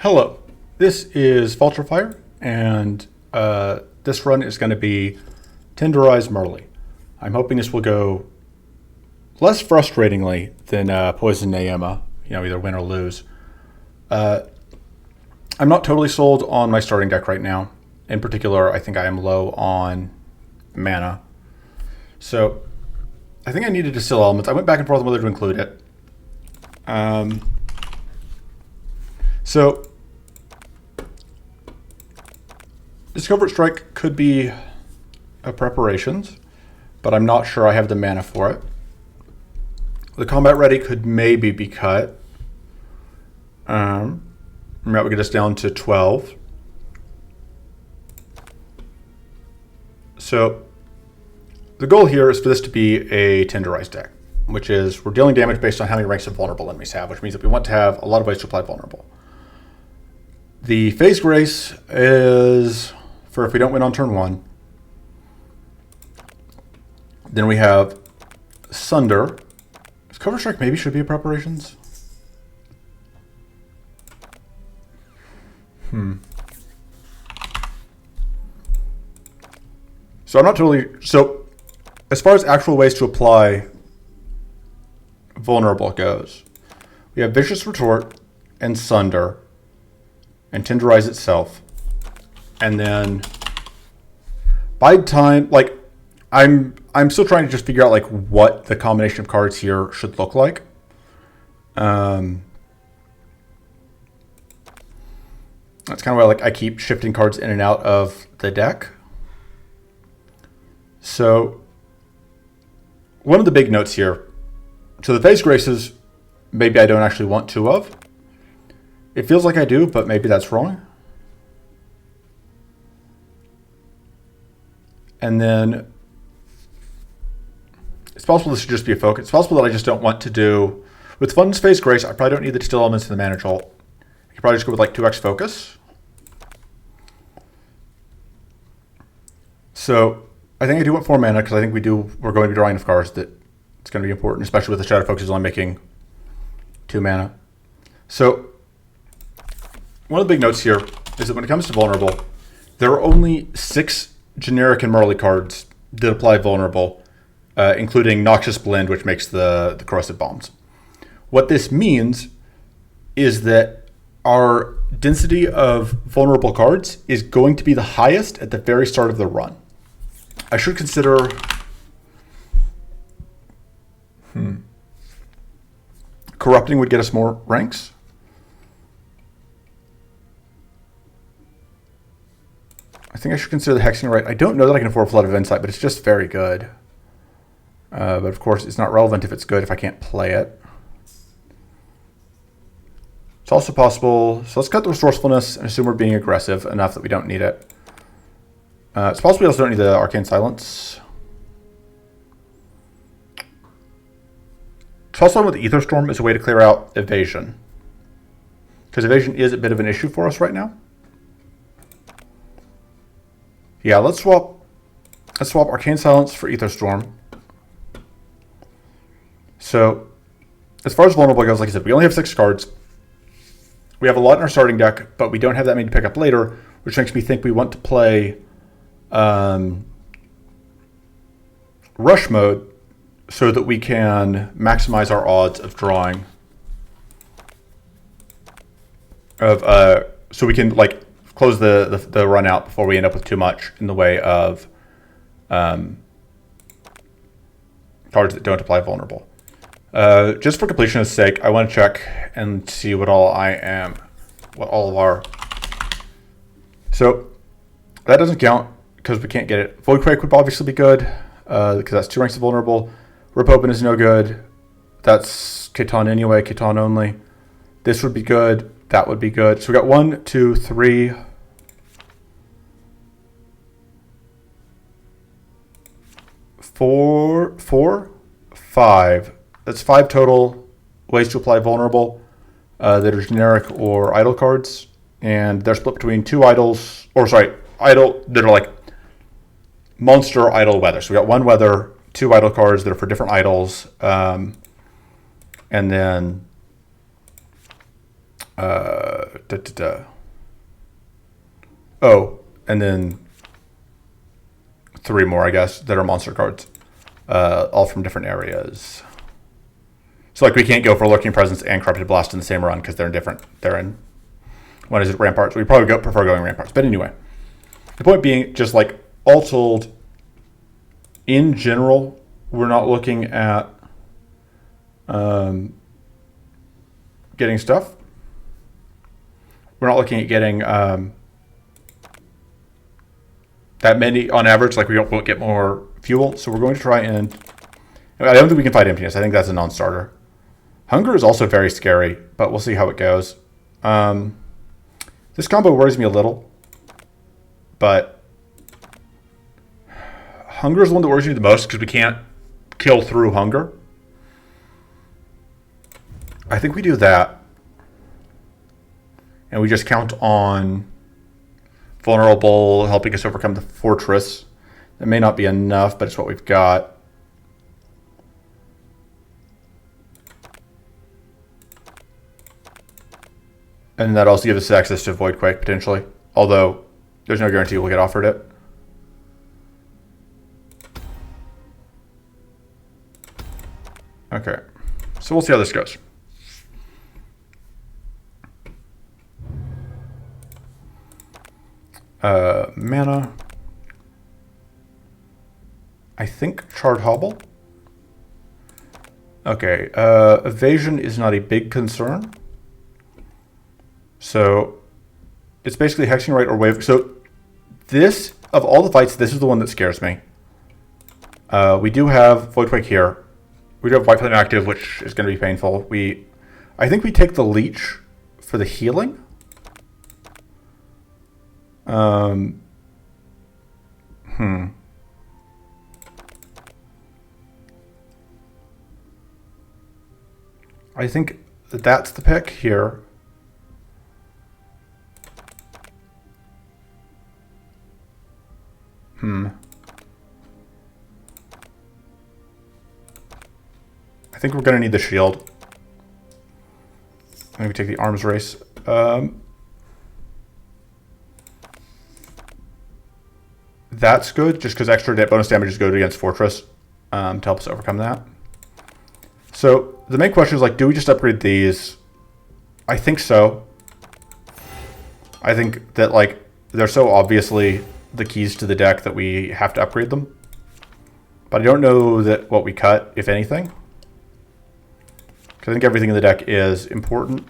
Hello, this is Vulturefire, and this run is going to be Tenderized Mirley. I'm hoping this will go less frustratingly than Poison Naema, either win or lose. I'm not totally sold on my starting deck right now. In particular, I think I am low on mana. So I think I need to distill elements. I went back and forth on whether to include it. So Discovert Strike could be a preparations, but I'm not sure I have the mana for it. The Combat Ready could maybe be cut. That would get us down to 12. So the goal here is for this to be a Tenderized deck, which is we're dealing damage based on how many ranks of vulnerable enemies have, which means that we want to have a lot of ways to apply vulnerable. The Phase Grace is for if we don't win on turn 1. Then we have Sunder. Cover Strike maybe should be a preparations. So I'm not totally... So as far as actual ways to apply vulnerable goes, we have Vicious Retort and Sunder and Tenderize itself. And then Bide Time, like I'm still trying to just figure out like what the combination of cards here should look like. That's kind of why like I keep shifting cards in and out of the deck. So one of the big notes here, so the Phase Graces, maybe I don't actually want 2 of. It feels like I do, but maybe that's wrong. And then it's possible this should just be a focus. It's possible that I just don't want to do... With Fun's Phase Grace, I probably don't need the Distill Elements in the Mana Jolt. I could probably just go with like 2x Focus. So I think I do want 4 mana because I think we're going to be drawing enough cards that it's going to be important, especially with the Shadow Focus only making 2 mana. So one of the big notes here is that when it comes to vulnerable, there are only 6 generic and Mirley cards that apply vulnerable, including Noxious Blend, which makes the corrosive bombs. What this means is that our density of vulnerable cards is going to be the highest at the very start of the run. I should consider... Corrupting would get us more ranks. I think I should consider the Hexing Right. I don't know that I can afford Flood of Insight, but it's just very good. But of course, it's not relevant if it's good if I can't play it. It's also possible... So let's cut the Resourcefulness and assume we're being aggressive enough that we don't need it. It's possible we also don't need the Arcane Silence. Toss on with Ether Storm is a way to clear out Evasion, because Evasion is a bit of an issue for us right now. Yeah, let's swap Arcane Silence for Ether Storm. So, as far as vulnerable goes, like I said, we only have 6 cards. We have a lot in our starting deck, but we don't have that many to pick up later, which makes me think we want to play Rush Mode so that we can maximize our odds of drawing. So we can like close the run out before we end up with too much in the way of cards that don't apply vulnerable. Just for completion's sake, I want to check and see what all of our... So that doesn't count because we can't get it. Void Quake would obviously be good because that's 2 ranks of vulnerable. Rip Open is no good. That's Catan anyway, Catan only. This would be good. That would be good. So we got 1, 2, 3... 4, 5. That's 5 total ways to apply vulnerable that are generic or idle cards. And they're split between 2 idols, idle that are like monster idle weather. So we got 1 weather, 2 idle cards that are for different idols. And then Da, da, da. Oh, and then 3 more, I guess, that are monster cards, all from different areas. So like we can't go for Lurking Presence and Corrupted Blast in the same run because they're in different. They're in, what is it, Ramparts? We probably prefer going Ramparts, but anyway, the point being, just like all told, in general, we're not looking at getting stuff. We're not looking at getting that many on average. Like we won't get more fuel, so we're going to try and. I don't think we can fight emptiness. I think that's a non-starter. Hunger is also very scary, but we'll see how it goes. This combo worries me a little, but hunger is the one that worries me the most because we can't kill through hunger. I think we do that, and we just count on vulnerable helping us overcome the fortress. That may not be enough, but it's what we've got. And that also gives us access to Voidquake, potentially. Although, there's no guarantee we'll get offered it. Okay. So we'll see how this goes. Mana. I think Charred Hobble. Okay. Evasion is not a big concern. So it's basically Hexing Right or Wave. So this, of all the fights, this is the one that scares me. We do have Voidquake here. We do have White Flame active, which is going to be painful. I think we take the Leech for the healing. I think that's the pick here. I think we're going to need the shield. I think we take the arms race. That's good, just because extra bonus damage is good against Fortress to help us overcome that. So the main question is, like, do we just upgrade these? I think so. I think that, like, they're so obviously the keys to the deck that we have to upgrade them. But I don't know that what we cut, if anything. Because I think everything in the deck is important.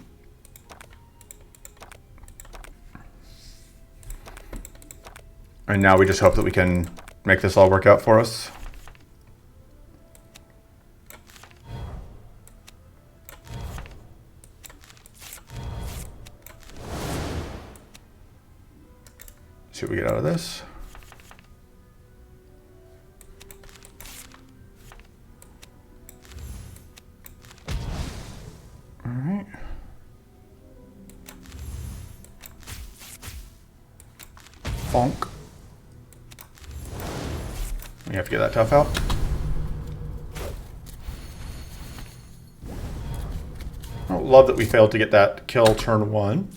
And now we just hope that we can make this all work out for us. See what we get out of this. All right. Bonk. We have to get that tough out. I don't love that we failed to get that kill turn 1.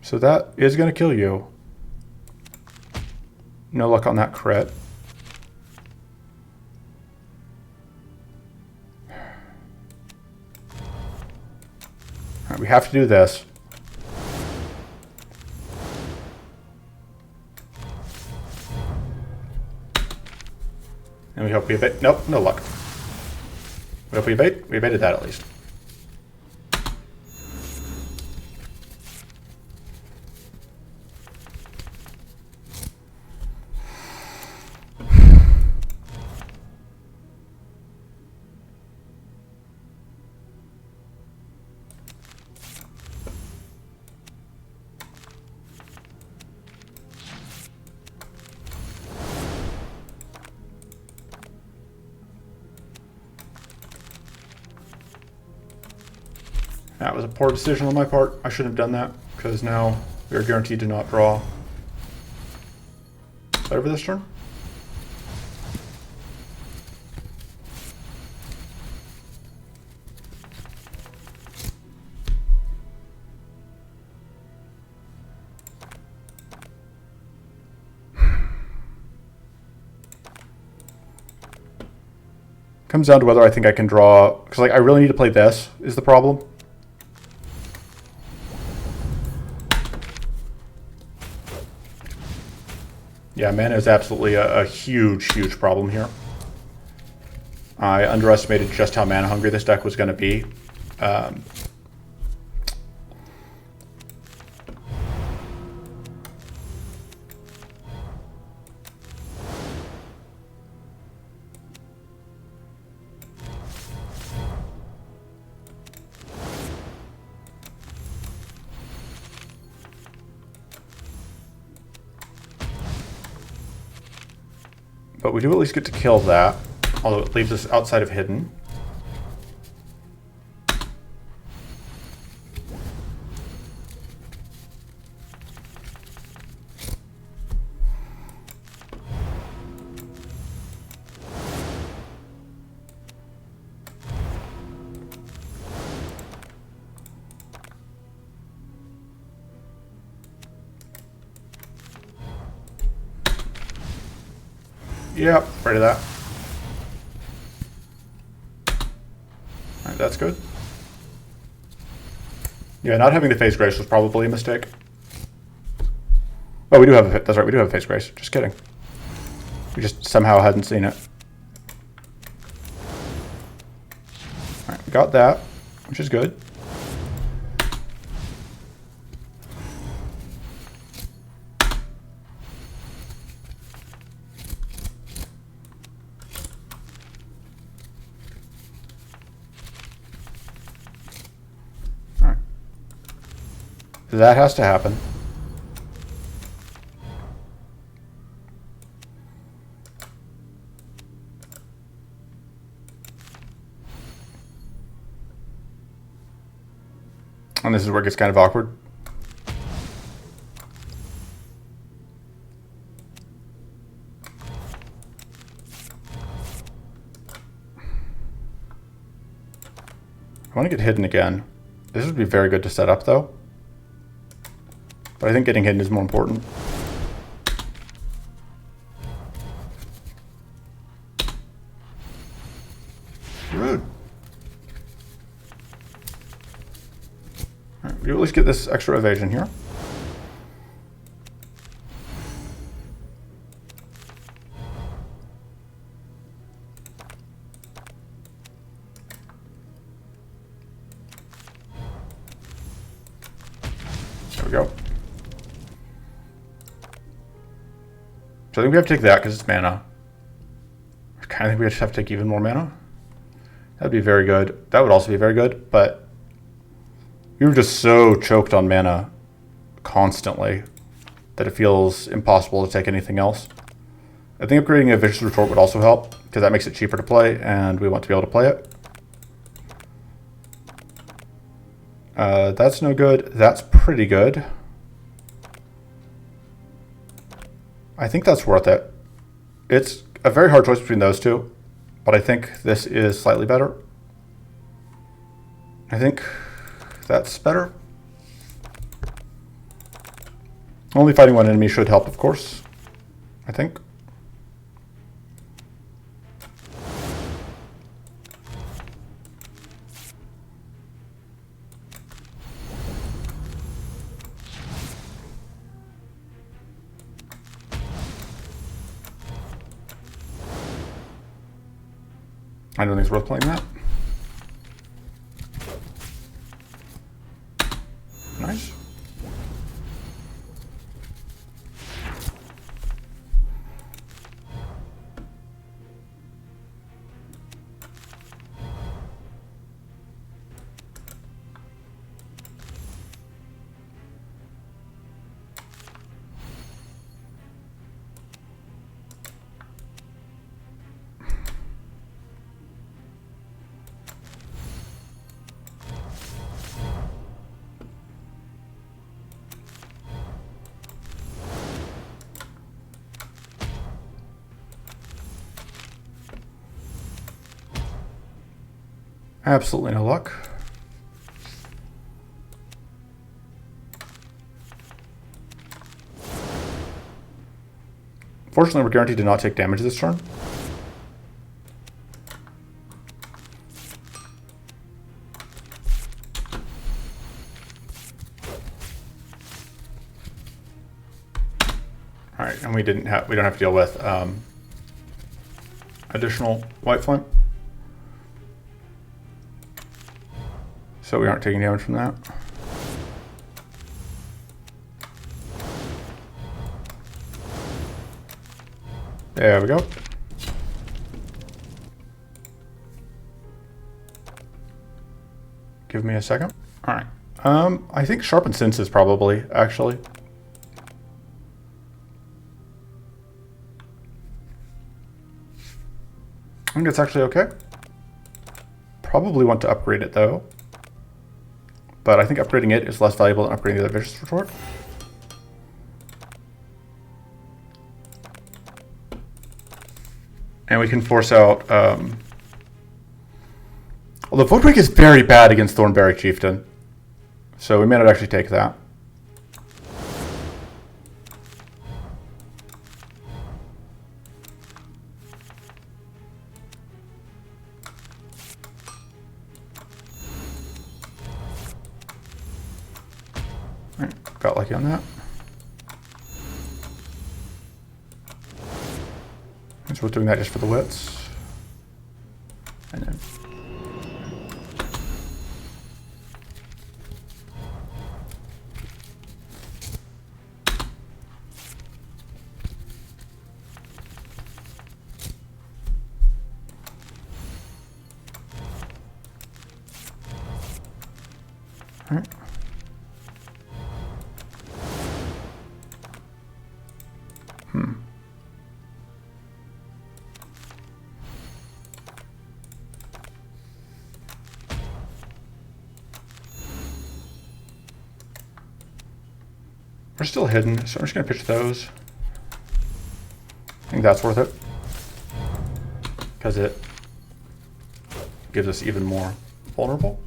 So that is going to kill you. No luck on that crit. All right, we have to do this. And we hope we evade. Nope, no luck. We hope we evade. We evaded that at least. That was a poor decision on my part. I shouldn't have done that, because now we are guaranteed to not draw. Over this turn? Comes down to whether I think I can draw, because like I really need to play this is the problem. Yeah, mana is absolutely a huge, huge problem here. I underestimated just how mana hungry this deck was going to be. But we do at least get to kill that, although it leaves us outside of hidden. Yep, afraid of that. Alright, that's good. Yeah, not having the Phase Grace was probably a mistake. Oh, we do have a, that's right, we do have a Phase Grace. Just kidding. We just somehow hadn't seen it. Alright, we got that, which is good. That has to happen. And this is where it gets kind of awkward. I want to get hidden again. This would be very good to set up, though. But I think getting hidden is more important. Rude. All right, we at least get this extra evasion here. There we go. So I think we have to take that because it's mana. I kind of think we just have to take even more mana. That'd be very good. That would also be very good, but we were just so choked on mana constantly that it feels impossible to take anything else. I think upgrading a Vicious Retort would also help because that makes it cheaper to play and we want to be able to play it. That's no good. That's pretty good. I think that's worth it. It's a very hard choice between those two, but I think this is slightly better. I think that's better. Only fighting one enemy should help, of course, I think. I don't think it's worth playing that. Nice. Absolutely no luck. Fortunately, we're guaranteed to not take damage this turn. All right, and we don't have to deal with additional white flame, so we aren't taking damage from that. There we go. Give me a second. All right. I think Sharpened Sense is probably actually. I think it's actually okay. Probably want to upgrade it though. But I think upgrading it is less valuable than upgrading the other Vicious Retort. And we can force out... although Voidwake is very bad against Thornberry Chieftain. So we may not actually take that. Alright, got lucky on that. So we're doing that just for the wits. And then all right. We're still hidden, so I'm just going to pitch those. I think that's worth it, because it gives us even more vulnerable.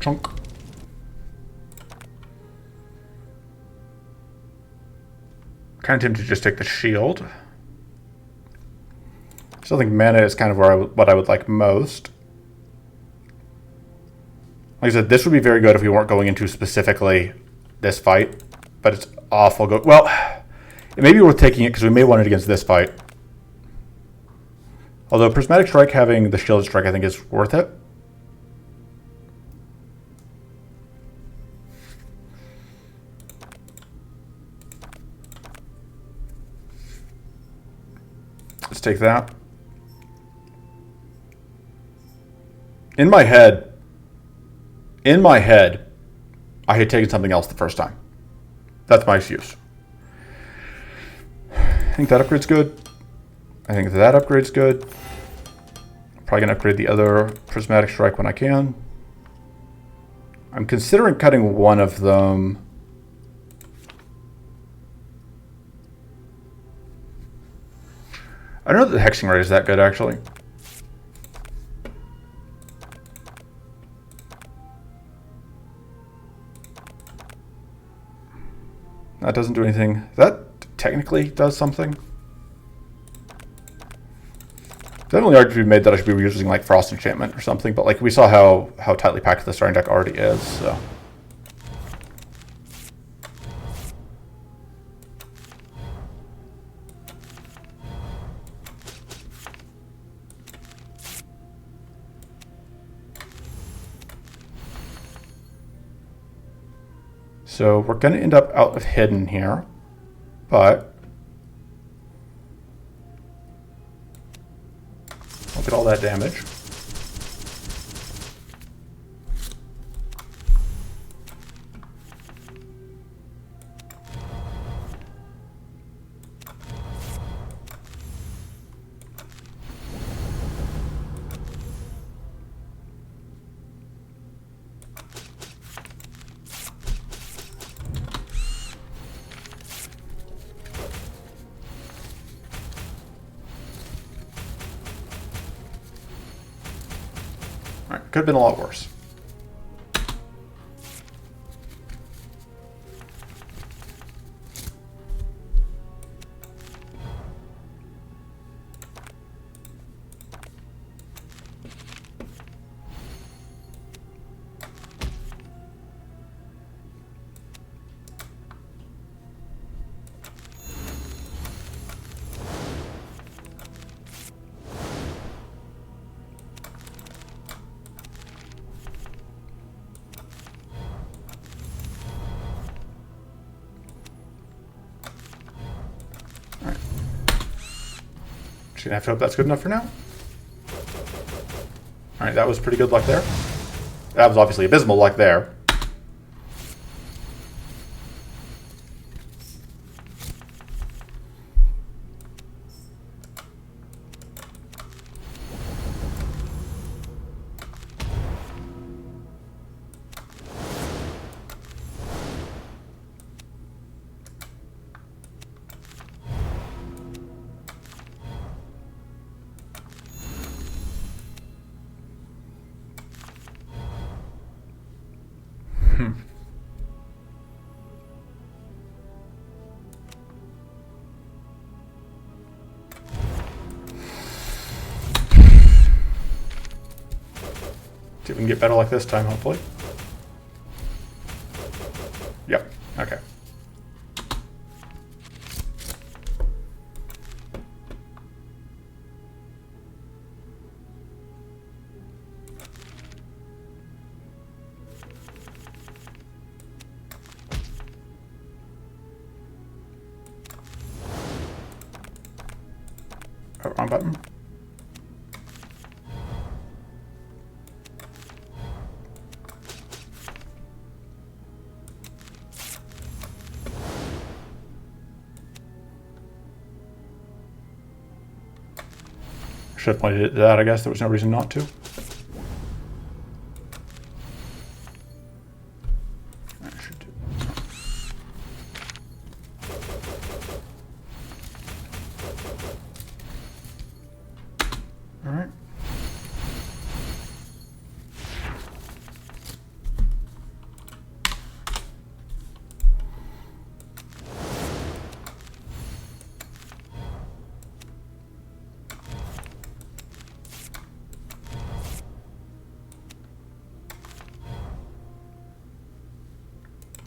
Chunk. Kind of tempted to just take the shield. Still think mana is kind of where what I would like most. Like I said, this would be very good if we weren't going into specifically this fight, but it's awful good. Well, it may be worth taking it because we may want it against this fight. Although Prismatic Strike having the Shielded Strike I think is worth it. Let's take that. In my head, I had taken something else the first time. That's my excuse. I think that upgrade's good. I think that upgrade's good. Probably gonna upgrade the other Prismatic Strike when I can. I'm considering cutting one of them. I don't know that the Hexing Ray is that good, actually. That doesn't do anything. That technically does something. Definitely argument to be made that I should be using like Frost Enchantment or something, but like we saw how tightly packed the starting deck already is, so. So we're going to end up out of hidden here, but look at all that damage. Alright, could have been a lot worse. Just gonna have to hope that's good enough for now. Alright, that was pretty good luck there. That was obviously abysmal luck there. See if we can get better like this time, hopefully. Yep, okay. Oh, wrong button. Should have pointed it to that, I guess. There was no reason not to. I should do. All right.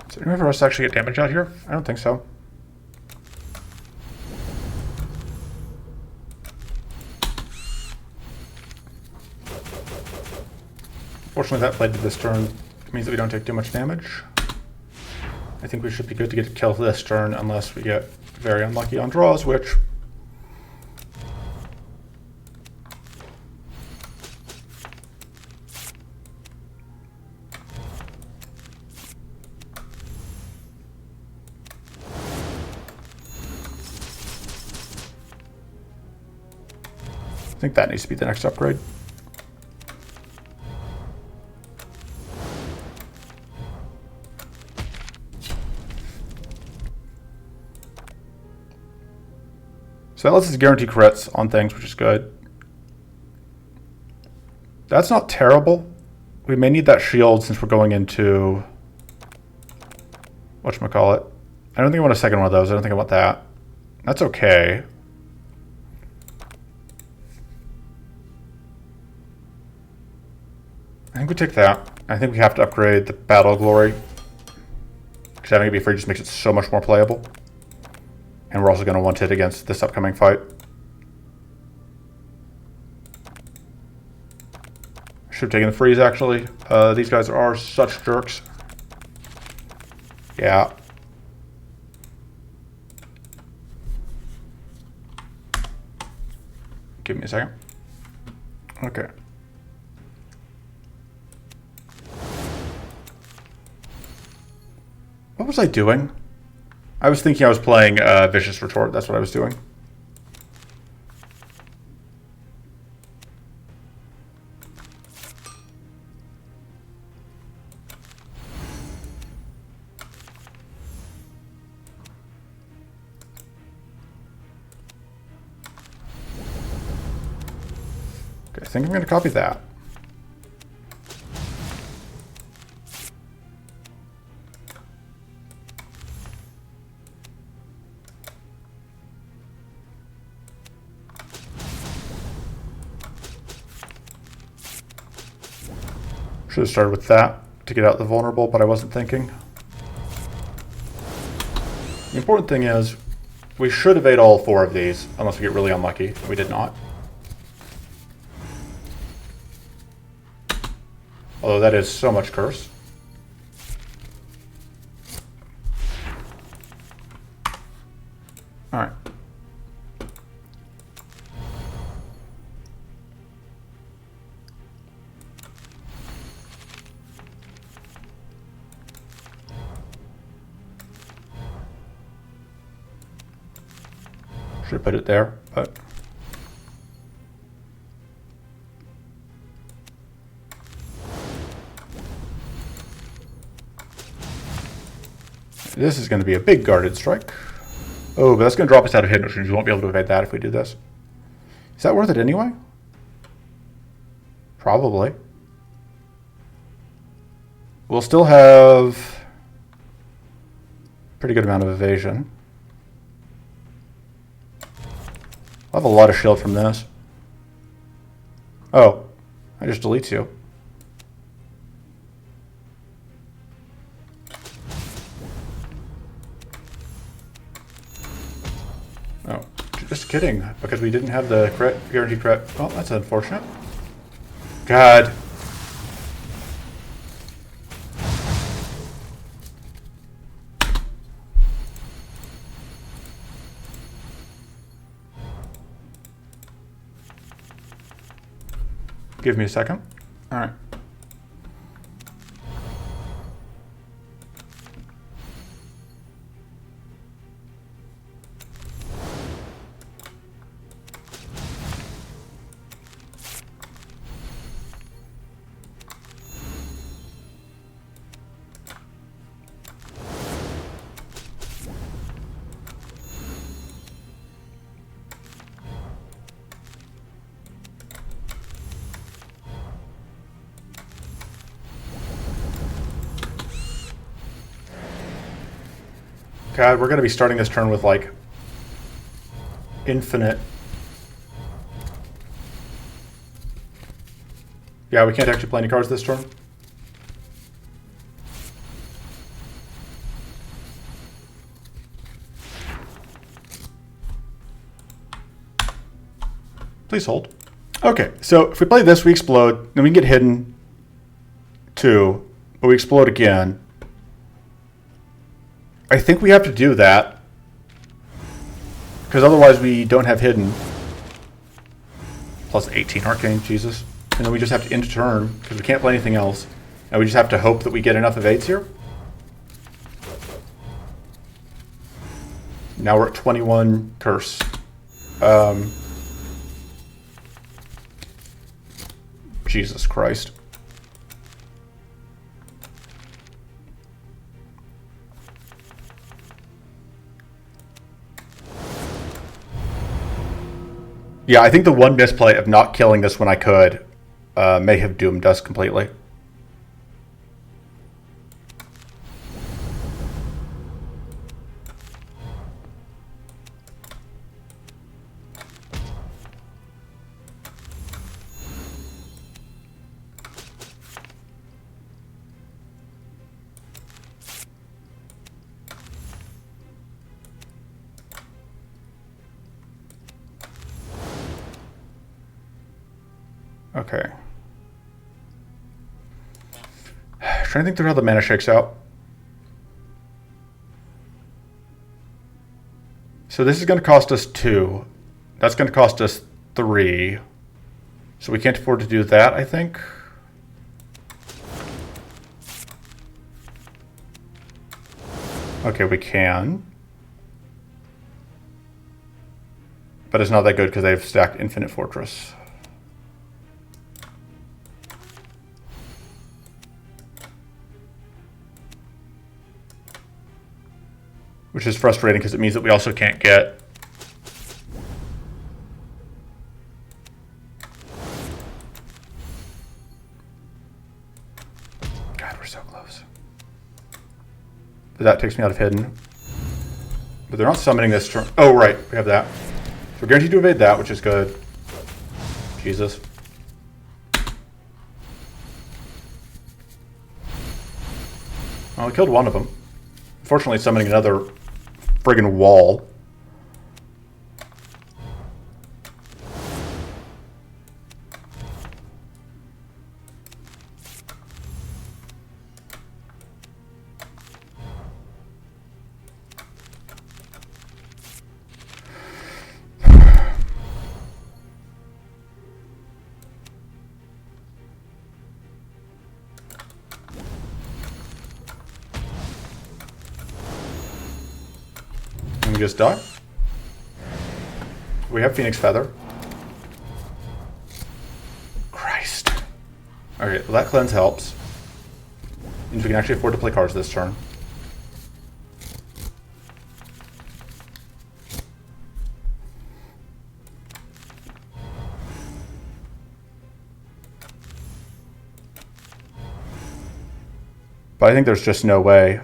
Is there any way for us to actually get damage out here? I don't think so. Fortunately, that played to this turn. It means that we don't take too much damage. I think we should be good to get a kill this turn unless we get very unlucky on draws, which... I think that needs to be the next upgrade. So that lets us guarantee crits on things, which is good. That's not terrible. We may need that shield since we're going into... whatchamacallit. I don't think I want a second one of those. I don't think I want that. That's okay. I think we take that. I think we have to upgrade the Battle Glory. Because having it be free just makes it so much more playable. And we're also going to want it against this upcoming fight. Should have taken the freeze, actually. These guys are such jerks. Yeah. Give me a second. Okay. What was I doing? I was thinking I was playing Vicious Retort. That's what I was doing. Okay, I think I'm going to copy that. Should have started with that to get out the vulnerable, but I wasn't thinking. The important thing is we should evade all 4 of these, unless we get really unlucky. We did not. Although that is so much curse. All right. Should have put it there, but this is going to be a big guarded strike. Oh, but that's going to drop us out of hidden, which means we won't be able to evade that if we do this. Is that worth it anyway? Probably. We'll still have a pretty good amount of evasion. I'll have a lot of shield from this. Oh, I just deletes you. Oh, just kidding, because we didn't have the crit, guaranteed crit. Oh, that's unfortunate. God. Give me a second. All right. God, we're going to be starting this turn with, like, infinite. Yeah, we can't actually play any cards this turn. Please hold. Okay, so if we play this, we explode. Then we can get hidden, too, but we explode again. I think we have to do that, because otherwise we don't have hidden. Plus 18 arcane, Jesus. And then we just have to end turn, because we can't play anything else. And we just have to hope that we get enough evades here. Now we're at 21 curse. Jesus Christ. Yeah, I think the one misplay of not killing this when I could may have doomed us completely. Okay. Trying to think through how the mana shakes out. So this is going to cost us 2. That's going to cost us 3. So we can't afford to do that, I think. Okay, we can. But it's not that good because they've stacked Infinite Fortress. Which is frustrating because it means that we also can't get God, we're so close. But that takes me out of hidden. But they're not summoning this turn. Oh, right, we have that. So we're guaranteed to evade that, which is good. Jesus. Well, I killed one of them. Unfortunately, summoning another friggin' wall. And we just die. We have Phoenix Feather. Christ. Okay, well that cleanse helps. Means we can actually afford to play cards this turn. But I think there's just no way.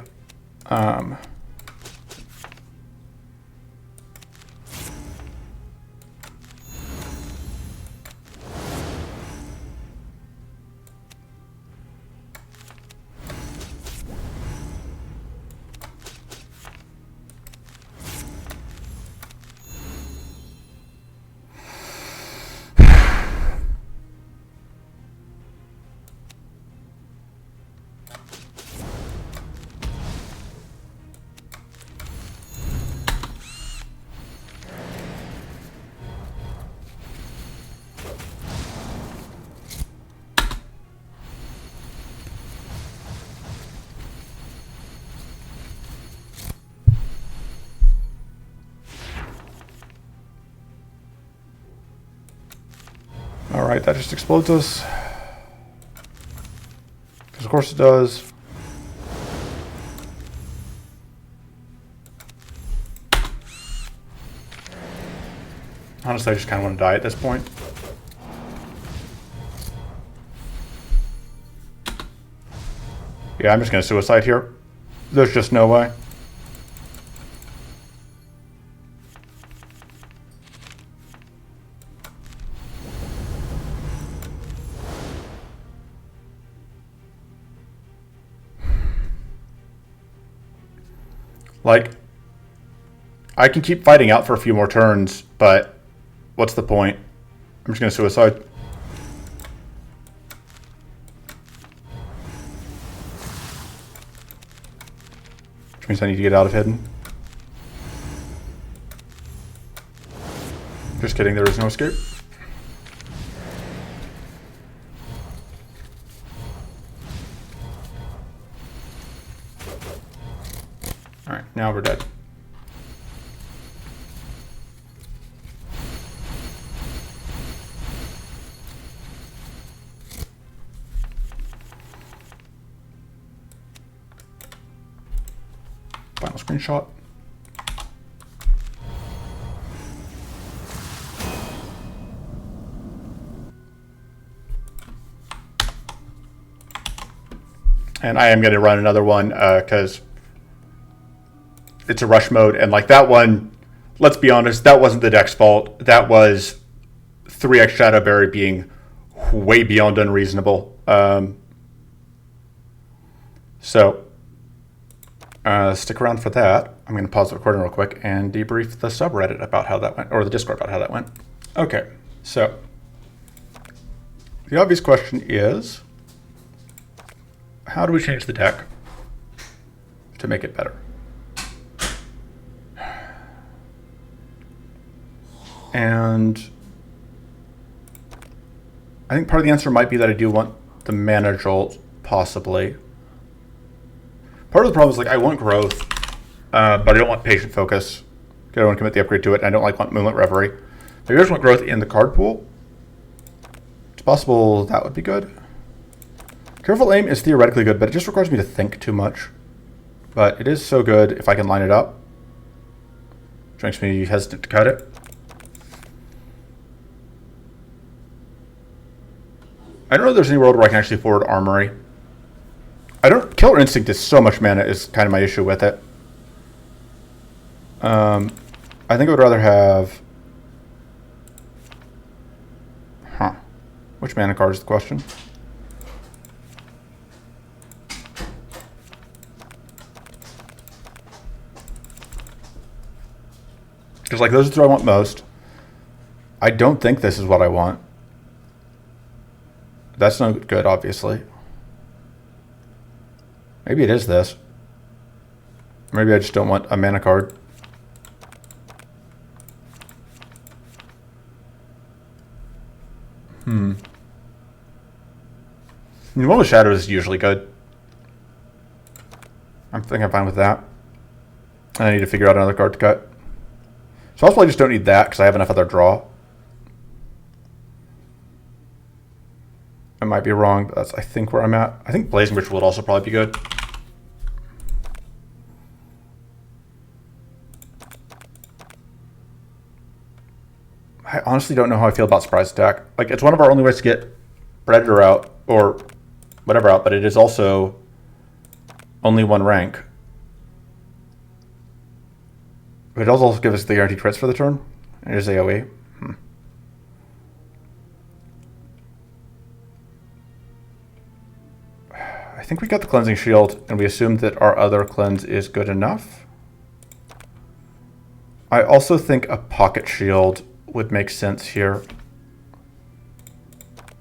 Alright, that just explodes us. Because of course it does. Honestly, I just kind of want to die at this point. Yeah, I'm just going to suicide here. There's just no way. Like, I can keep fighting out for a few more turns, but what's the point? I'm just going to suicide. Which means I need to get out of hidden. Just kidding, there is no escape. Alright, now we're dead. Final screenshot. And I am going to run another one because it's a rush mode. And like that one, let's be honest, that wasn't the deck's fault. That was 3x Shadowberry being way beyond unreasonable. So stick around for that. I'm going to pause the recording real quick and debrief the subreddit about how that went, or the Discord about how that went. Okay, so the obvious question is, how do we change the deck to make it better? And I think part of the answer might be that I do want the mana jolt, possibly. Part of the problem is, like, I want growth, but I don't want patient focus. I don't want to commit the upgrade to it, and I don't want Moonlit Reverie. Maybe I just want growth in the card pool. It's possible that would be good. Careful Aim is theoretically good, but it just requires me to think too much. But it is so good if I can line it up, which makes me hesitant to cut it. I don't know if there's any world where I can actually afford Armory. Killer Instinct is so much mana is kind of my issue with it. I think I would rather have... Which mana card is the question? Because like those are the two I want most. I don't think this is what I want. That's no good, obviously. Maybe it is this. Maybe I just don't want a mana card. One with Shadows is usually good. I think I'm fine with that. I need to figure out another card to cut. So also I just don't need that because I have enough other draw. I might be wrong, but that's I think where I'm at. I think Blazing Ritual would also probably be good. I honestly don't know how I feel about Surprise Attack. Like, it's one of our only ways to get Predator out, or whatever out, but it is also only one rank. But it does also give us the guaranteed crits for the turn. And it is AoE. I think we got the Cleansing Shield, and we assumed that our other cleanse is good enough. I also think a Pocket Shield would make sense here.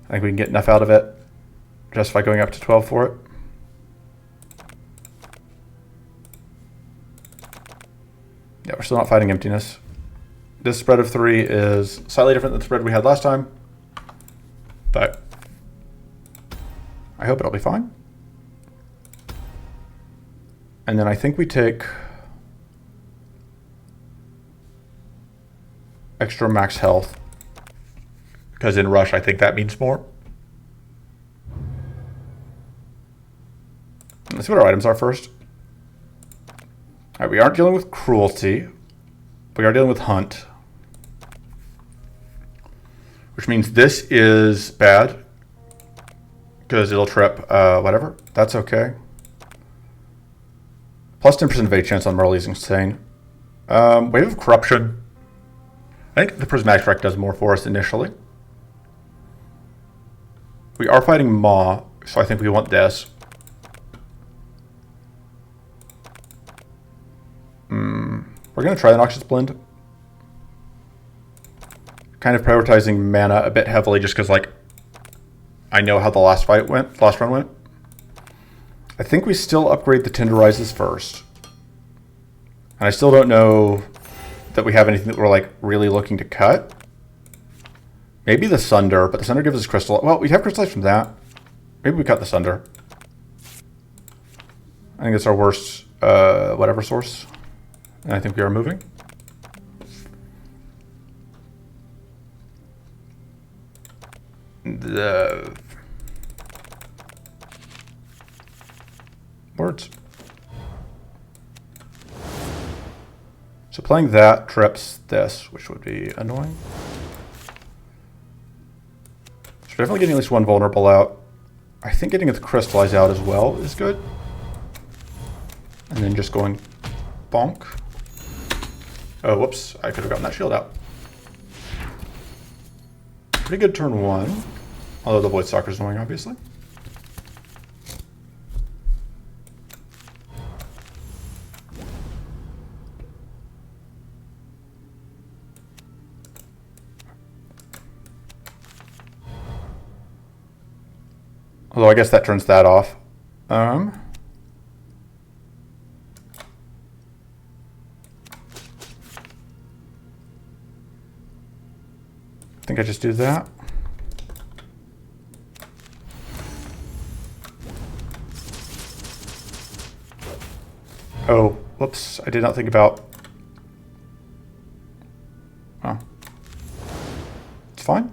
I think we can get enough out of it just by going up to 12 for it. Yeah, we're still not fighting emptiness. This spread of 3 is slightly different than the spread we had last time, but I hope it'll be fine. And then I think we take extra max health, because in Rush I think that means more. Let's see what our items are first. Alright, we aren't dealing with Cruelty. We are dealing with Hunt. Which means this is bad, because it'll trip whatever. That's okay. Plus 10% evade chance on Mirley is insane. Wave of Corruption. I think the Prismatic Strike does more for us initially. We are fighting Maw, so I think we want this. We're going to try the Noxious Blend. Kind of prioritizing mana a bit heavily just because, like, I know how the last run went. I think we still upgrade the Tenderizes first. And I still don't know that we have anything that we're like really looking to cut. Maybe the Sunder, but the Sunder gives us Crystal. Well, we have Crystallize from that. Maybe we cut the Sunder. I think it's our worst whatever source. And I think we are moving. The words. So playing that trips this, which would be annoying. So definitely getting at least one vulnerable out. I think getting the Crystallize out as well is good. And then just going bonk. Oh, whoops. I could have gotten that shield out. Pretty good turn 1. Although the Void Stalker is annoying, obviously. Although I guess that turns that off. I think I just do that. Oh, whoops. I did not think about... Oh. It's fine.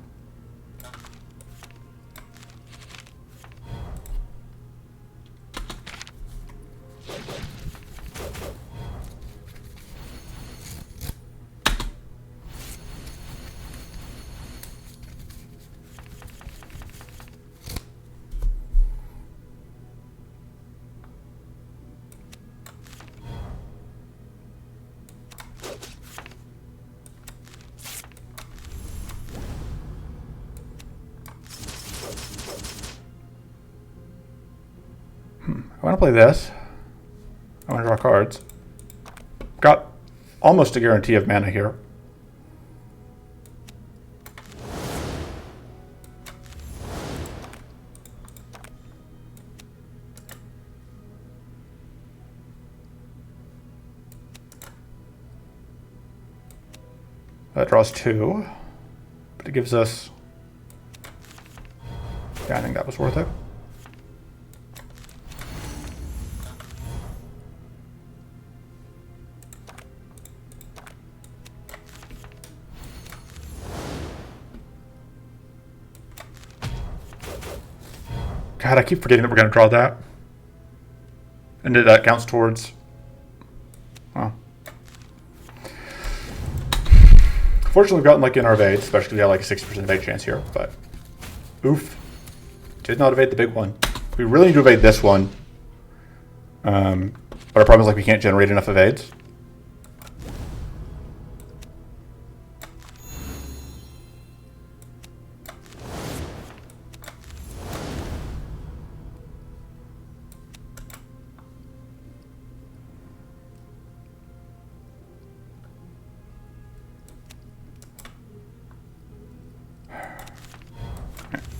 I want to play this. I want to draw cards. Got almost a guarantee of mana here. That draws 2, but it gives us... Yeah, I think that was worth it. God, I keep forgetting that we're going to draw that. And that counts towards... Well. Fortunately, we've gotten like in our evade, especially we have like a 60% evade chance here, but... Oof. Did not evade the big one. We really need to evade this one. But our problem is like we can't generate enough evades.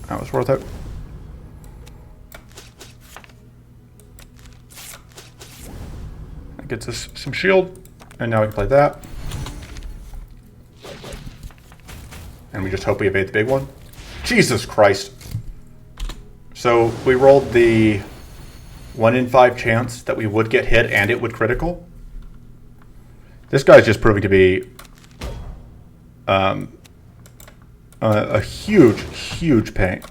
That was worth it. That gets us some shield, and now we can play that. And we just hope we evade the big one. Jesus Christ. So we rolled the 1 in 5 chance that we would get hit and it would critical. This guy's just proving to be a huge, huge pain.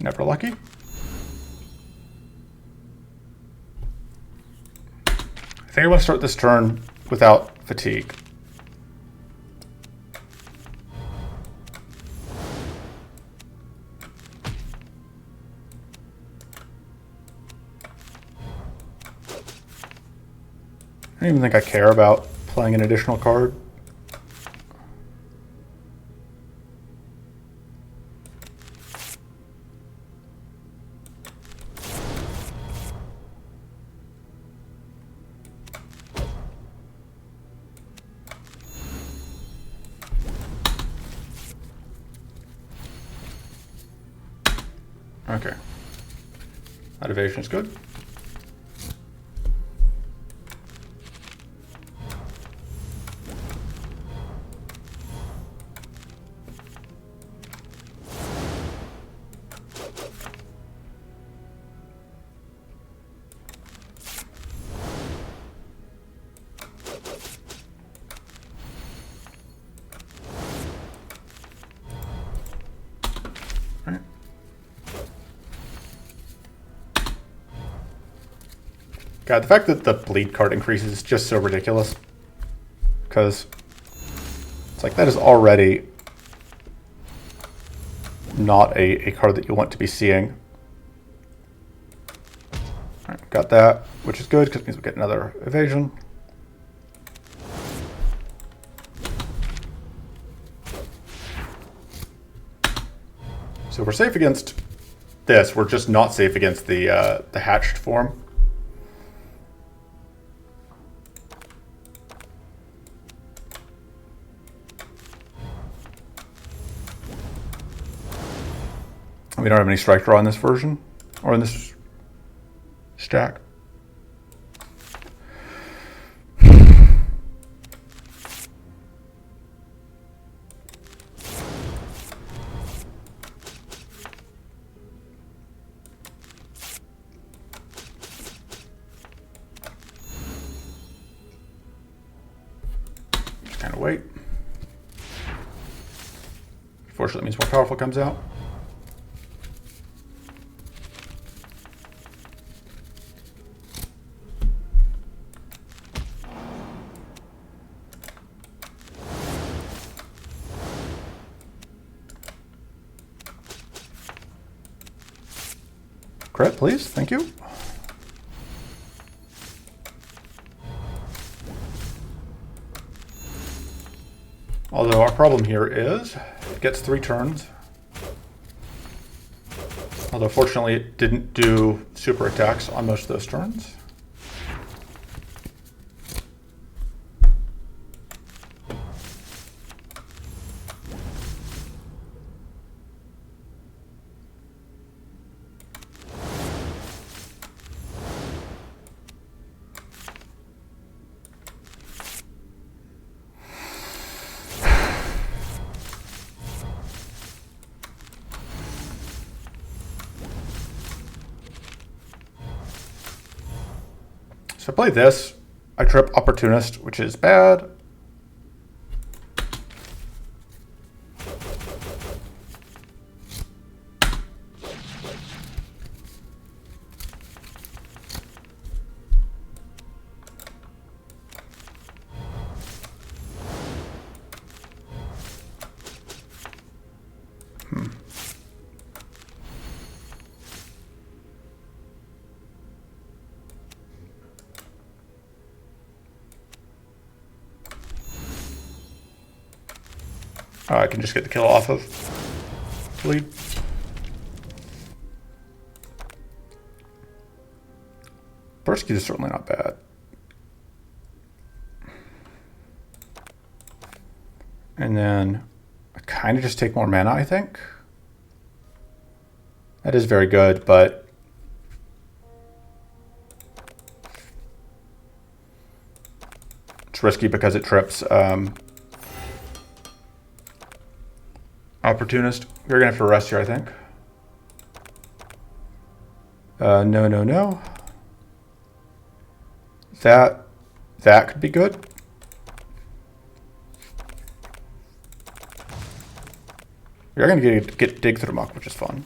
Never lucky. I think I want to start this turn without fatigue. I don't even think I care about playing an additional card. Okay. That evasion is good. All right. God, the fact that the bleed card increases is just so ridiculous. Because it's like that is already not a card that you want to be seeing. Alright, got that, which is good because it means we get another evasion. So we're safe against this, we're just not safe against the hatched form. We don't have any strike draw in this version, or in this stack. wait. Fortunately, means more powerful comes out. Crit, please. Thank you. Although our problem here is it gets 3 turns. Although fortunately it didn't do super attacks on most of those turns. So I play this, I trip Opportunist, which is bad. Oh, I can just get the kill off of bleed. Burst key is certainly not bad. And then I kind of just take more mana, I think. That is very good, but it's risky because it trips Opportunist. We're gonna have to rest here, I think. No. That could be good. You're gonna get dig through the muck, which is fun.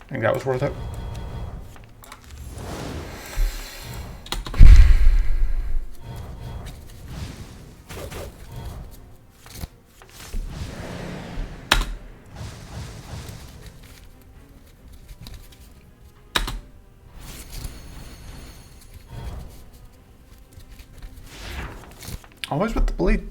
I think that was worth it. Always with the bleed.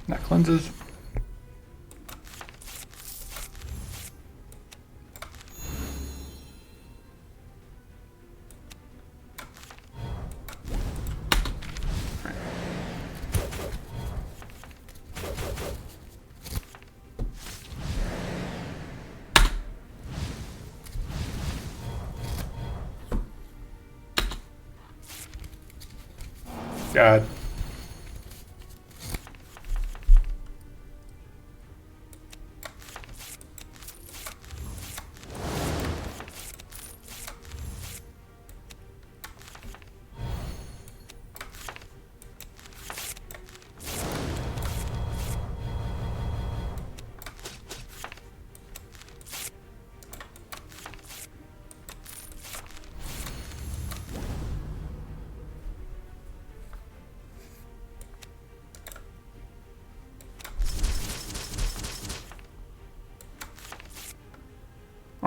That cleanses. God.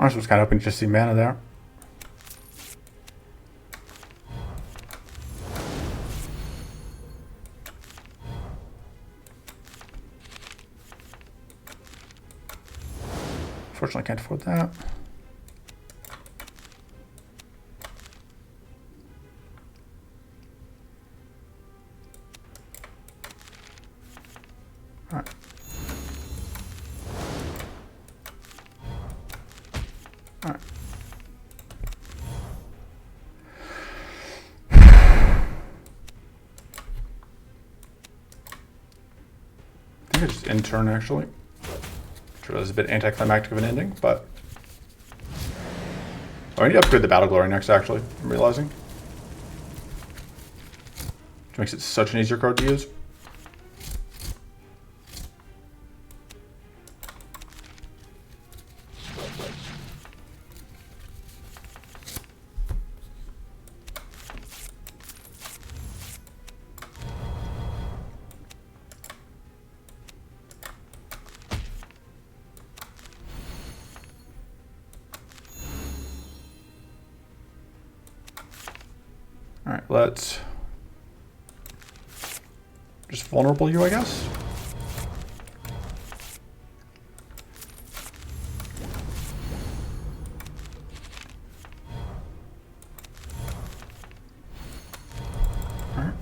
Honestly, I was kind of hoping to just see mana there. Unfortunately, I can't afford that. All right. All right. I think it's just in turn, actually. Sure, that was a bit anticlimactic of an ending, but... Oh, I need to upgrade the Battle Glory next, actually, I'm realizing. Which makes it such an easier card to use. All right, let's just vulnerable you, I guess. All right.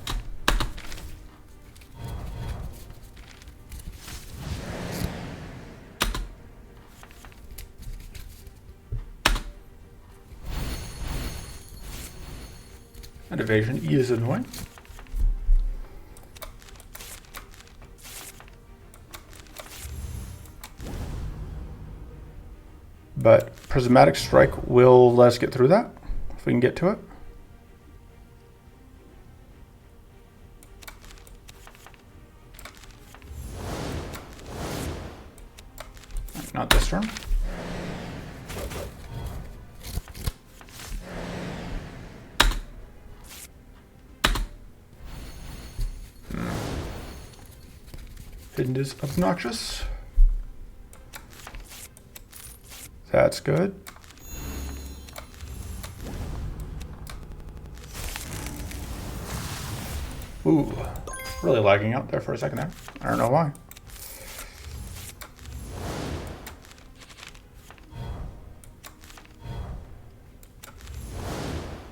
And evasion is annoying. But Prismatic Strike will let us get through that, if we can get to it. Not this turn. Hidden is obnoxious. That's good. Ooh, really lagging out there for a second there. I don't know why.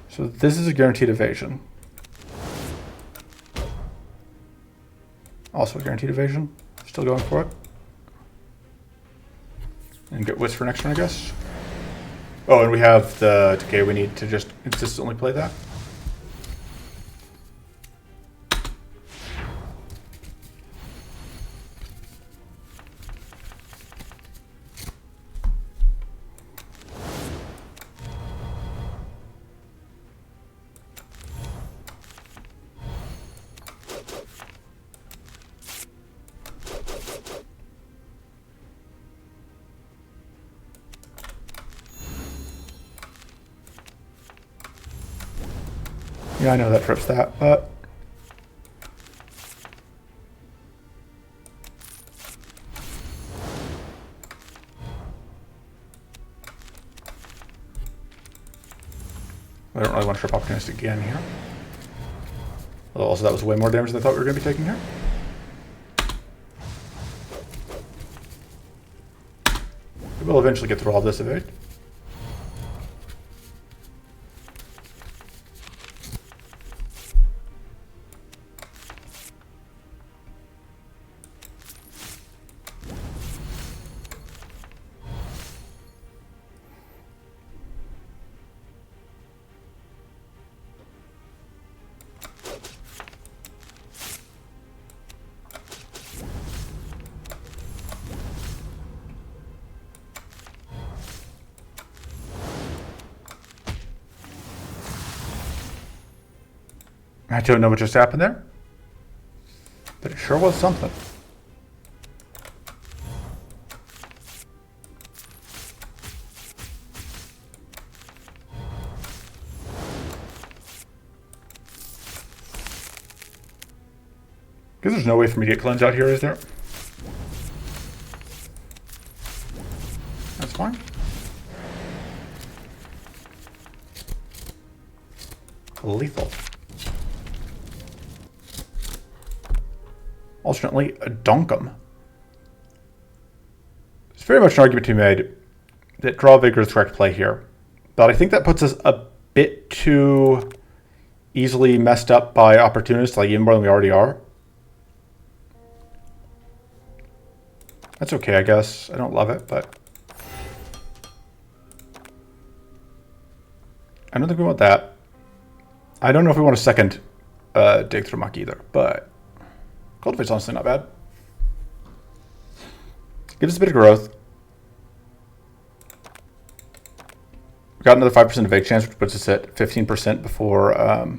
So this is a guaranteed evasion. Also a guaranteed evasion. Still going for it. And get Wisp for next turn, I guess. Oh, and we have the decay. We need to just consistently play that. Yeah, I know that trips that, but... I don't really want to trip Opportunist again here. Although also that was way more damage than I thought we were going to be taking here. We will eventually get through all this evade. I don't know what just happened there, but it sure was something. Because there's no way for me to get cleanse out here, is there? That's fine. lethal. Alternately, donkum. There's very much an argument to be made that draw vigor is the correct play here, but I think that puts us a bit too easily messed up by opportunists, like even more than we already are. That's okay, I guess. I don't love it, but I don't think we want that. I don't know if we want a second dig through muck either, but cultivate's honestly not bad. Gives us a bit of growth. We got another 5% evade chance, which puts us at 15% before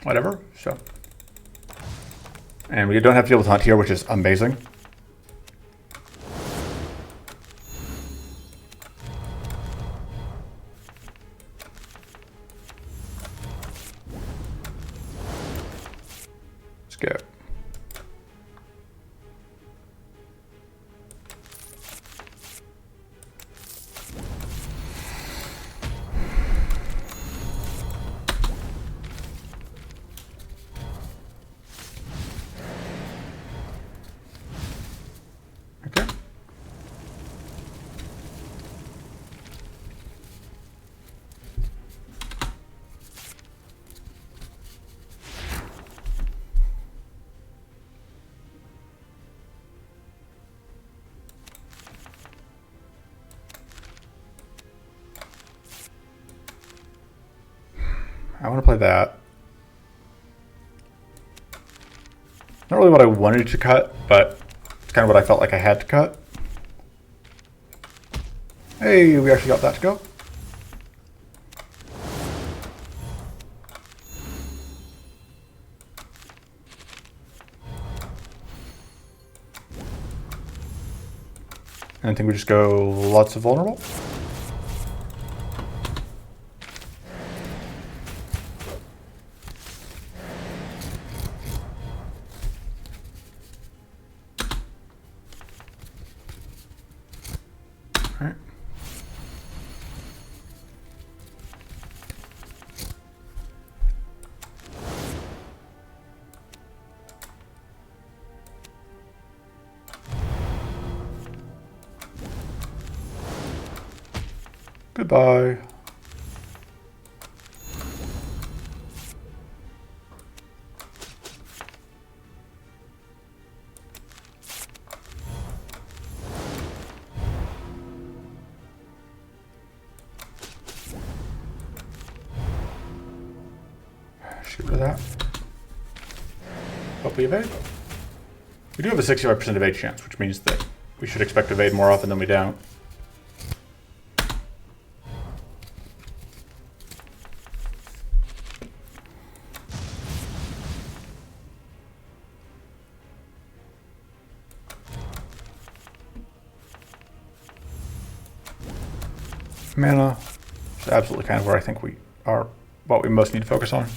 whatever. So, and we don't have to deal with hunt here, which is amazing. Let's go. Okay. I want to play that. Not really what I wanted to cut, but it's kind of what I felt like I had to cut. Hey, we actually got that to go. And I think we just go lots of vulnerable. All right. Goodbye. Shoot for that. Hope we evade. We do have a 65% evade chance, which means that we should expect to evade more often than we don't. Mana is absolutely kind of where I think we are, what we most need to focus on.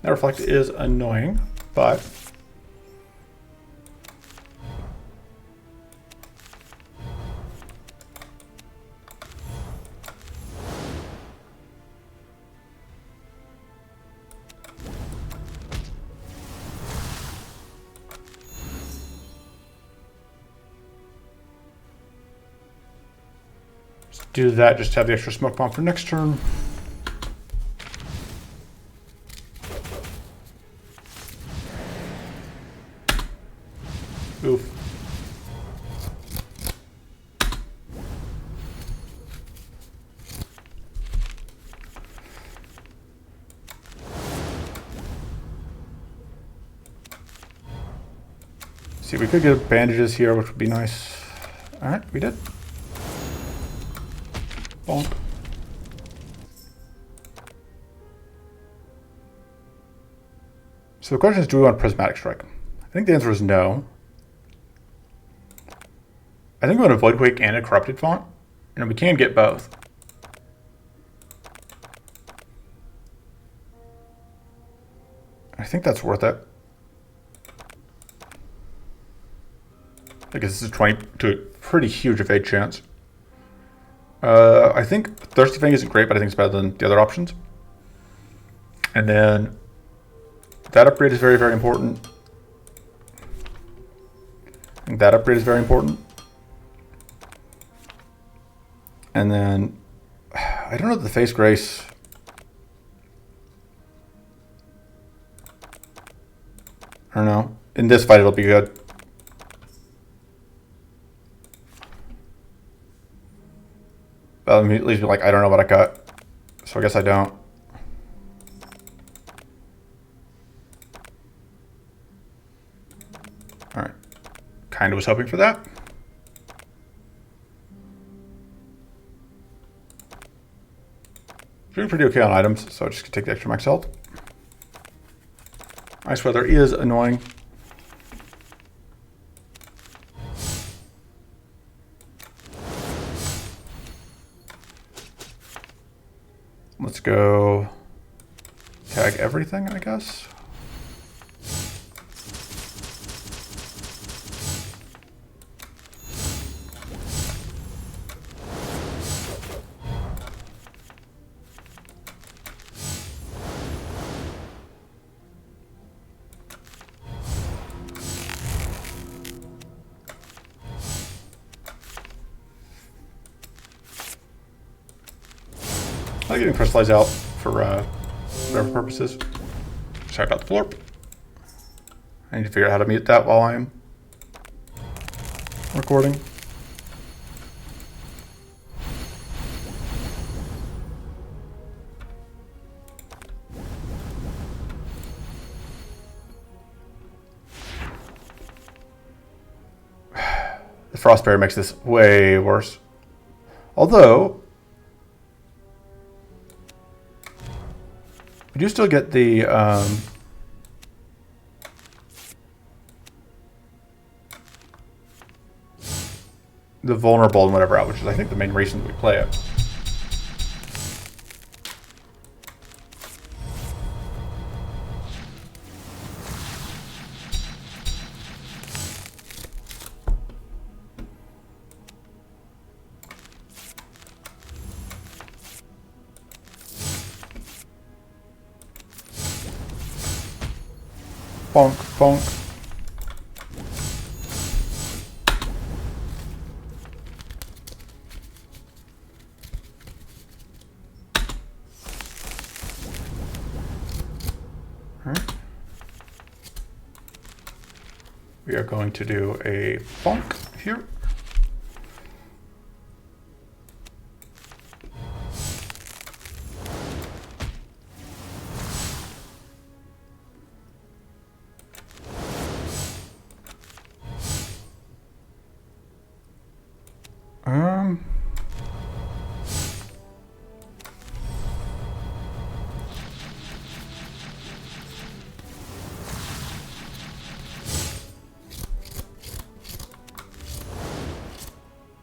That reflect is annoying, but let's do that just to have the extra smoke bomb for next turn. Oof. See, we could get bandages here, which would be nice. All right, we did. Bonk. So the question is, do we want Prismatic Strike? I think the answer is no. I think we want a Void Quake and a Corrupted Font, and we can get both. I think that's worth it. I guess this is 20 to a pretty huge evade chance. I think Thirsty Fang isn't great, but I think it's better than the other options. And then that upgrade is very, very important. And that upgrade is very important. And then I don't know the Face Grace. I don't know. In this fight, it'll be good. That leaves me like, I don't know what I got. So I guess I don't. Alright. Kind of was hoping for that. Doing pretty okay on items, so I just take the extra max health. Ice weather is annoying. Let's go tag everything, I guess. I'm getting crystallized out for whatever purposes. Sorry about the florp. I need to figure out how to mute that while I'm recording. The Frostberry makes this way worse. Although we do still get the vulnerable and whatever out, which is I think the main reason that we play it. Bonk, bonk. All right. We are going to do a bonk here.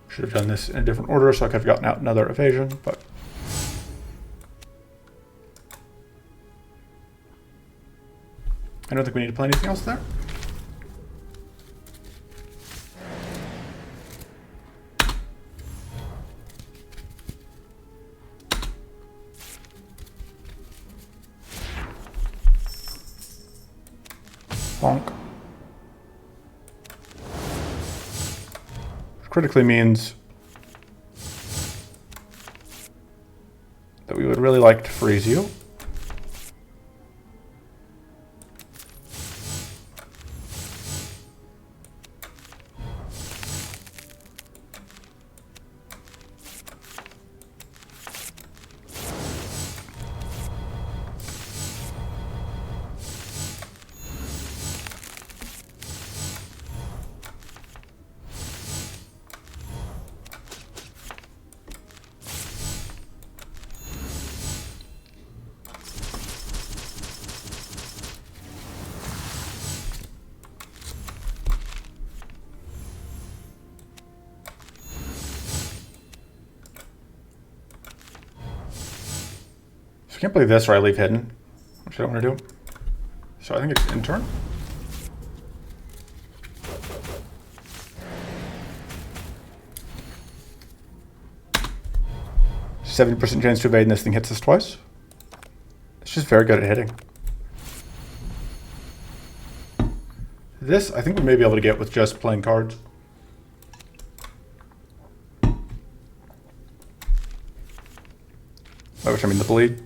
Should have done this in a different order so I could have gotten out another evasion, but I don't think we need to play anything else there. Bonk. Critically means that we would really like to freeze you. can't play this or I leave hidden, which I don't want to do. So I think it's in turn. %70% chance to evade, and this thing hits us twice. It's just very good at hitting. This, I think we may be able to get with just playing cards. By which I mean the bleed.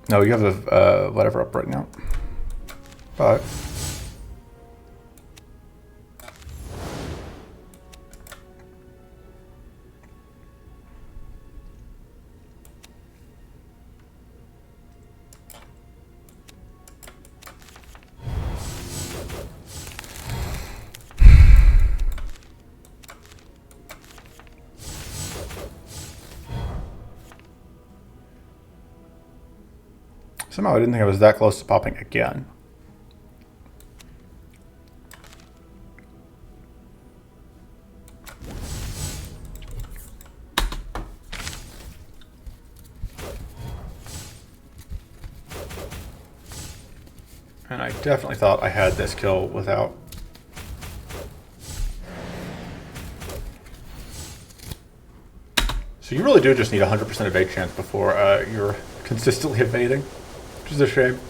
No, you have a whatever up right now. But somehow I didn't think I was that close to popping again. And I definitely thought I had this kill without. So you really do just need 100% evade chance before you're consistently evading, which is a shame.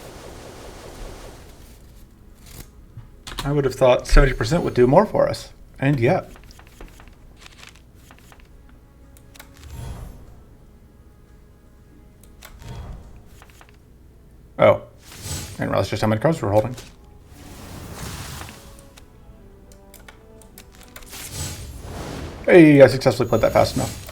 I would have thought 70% would do more for us, and yet. Oh. I didn't realize just how many cards we were holding. Hey, I successfully played that fast enough.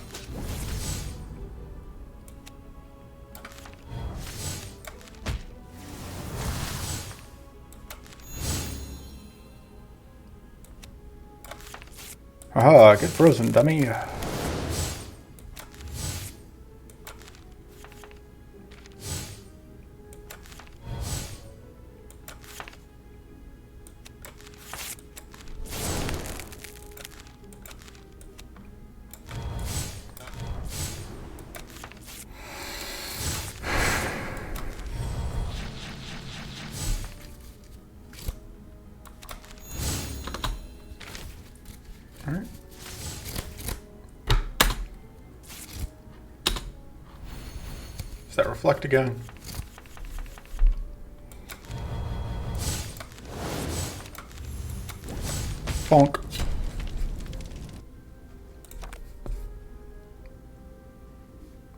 Haha, get frozen, dummy. All right. Does that reflect again? Bonk.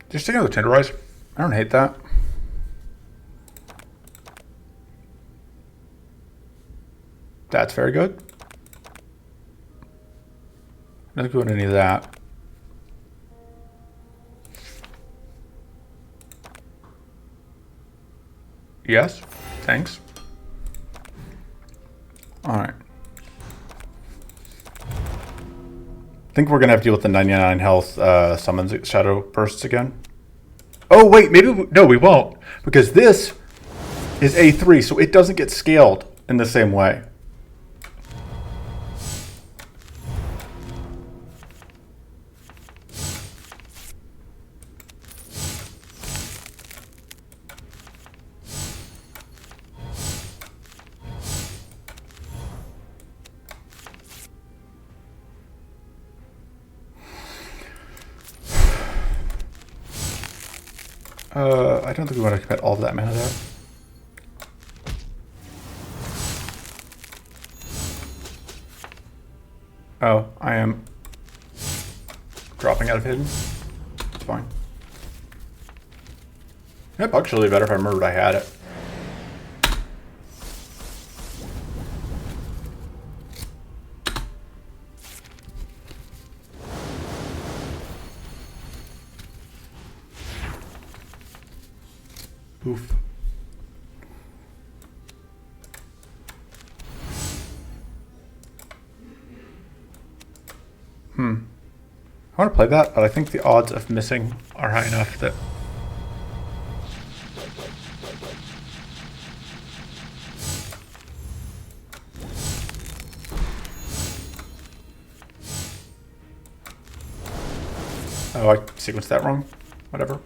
Just take another tenderize. I don't hate that. That's very good. I don't think we want any of that. Yes, thanks. All right. I think we're gonna have to deal with the 99 health summons shadow bursts again. Oh wait, maybe no, we won't, because this is A3, so it doesn't get scaled in the same way. I don't think we want to commit all of that mana there. Oh, I am dropping out of hidden. It's fine. It'd actually be better if I remembered I had it. Oof. I want to play that, but I think the odds of missing are high enough that... Oh, I sequenced that wrong. Whatever.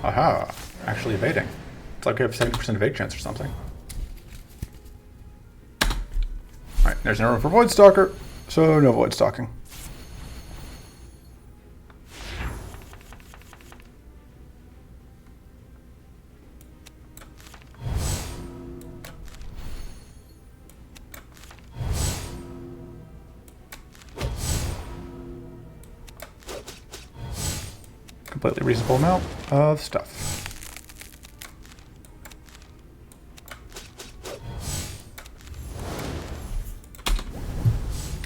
Aha. Actually evading. It's like we have 70% evade chance or something. Alright, there's no room for Void Stalker, so no Void Stalking. Completely reasonable amount of stuff.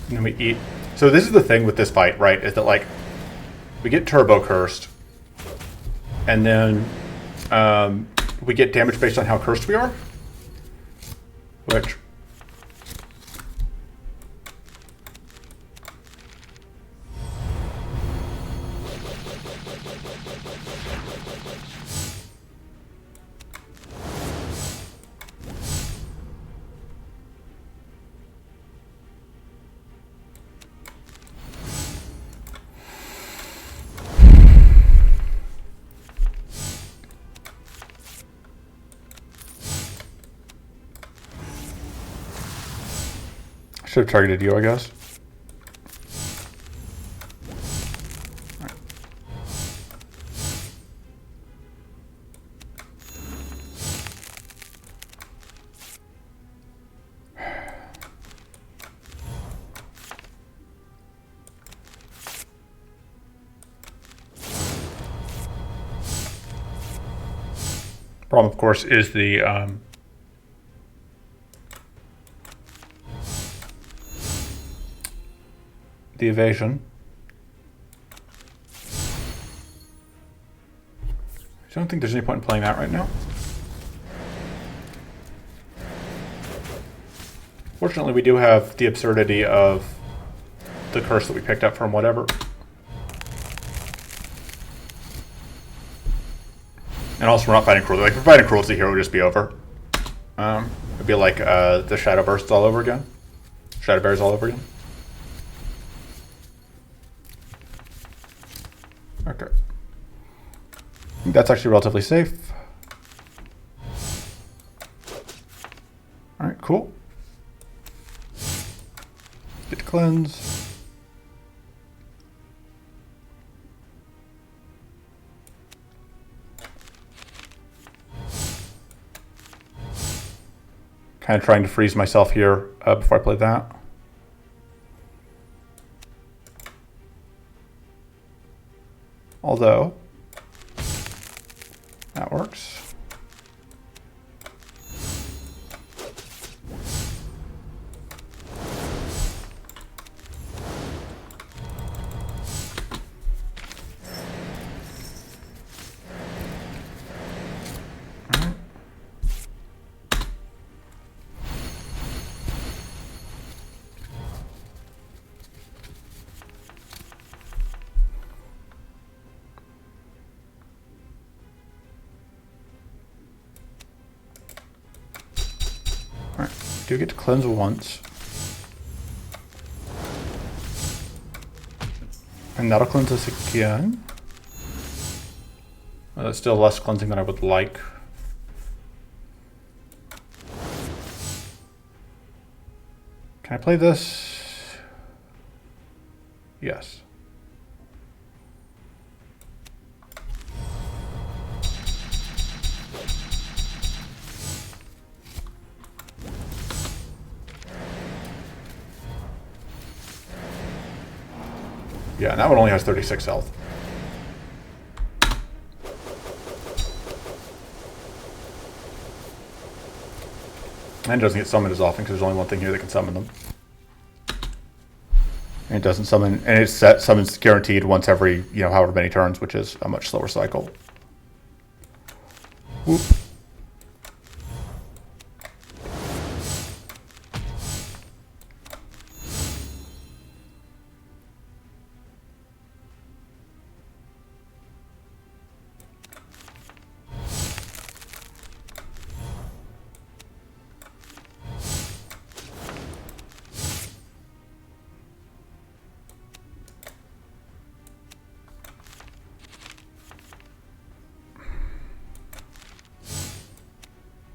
And then we eat. So this is the thing with this fight, right? Is that like we get turbo cursed, and then we get damage based on how cursed we are, which should have targeted you, I guess. Problem, of course, is the evasion. I don't think there's any point in playing that right now. Fortunately, we do have the absurdity of the curse that we picked up from whatever. And also, we're not fighting cruelty. Like, if we're fighting cruelty here, it would just be over. It'd be like the Shadowbursts all over again. Shadowberries all over again. Okay. I think that's actually relatively safe. Alright, cool. Get to cleanse. Kind of trying to freeze myself here before I play that. Although, that works. Do get to cleanse once. And that'll cleanse us again. That's still less cleansing than I would like. Can I play this? Yes. Yeah, and that one only has 36 health. And it doesn't get summoned as often because there's only one thing here that can summon them. And it doesn't summon, and it's set summons guaranteed once every, however many turns, which is a much slower cycle. Whoop.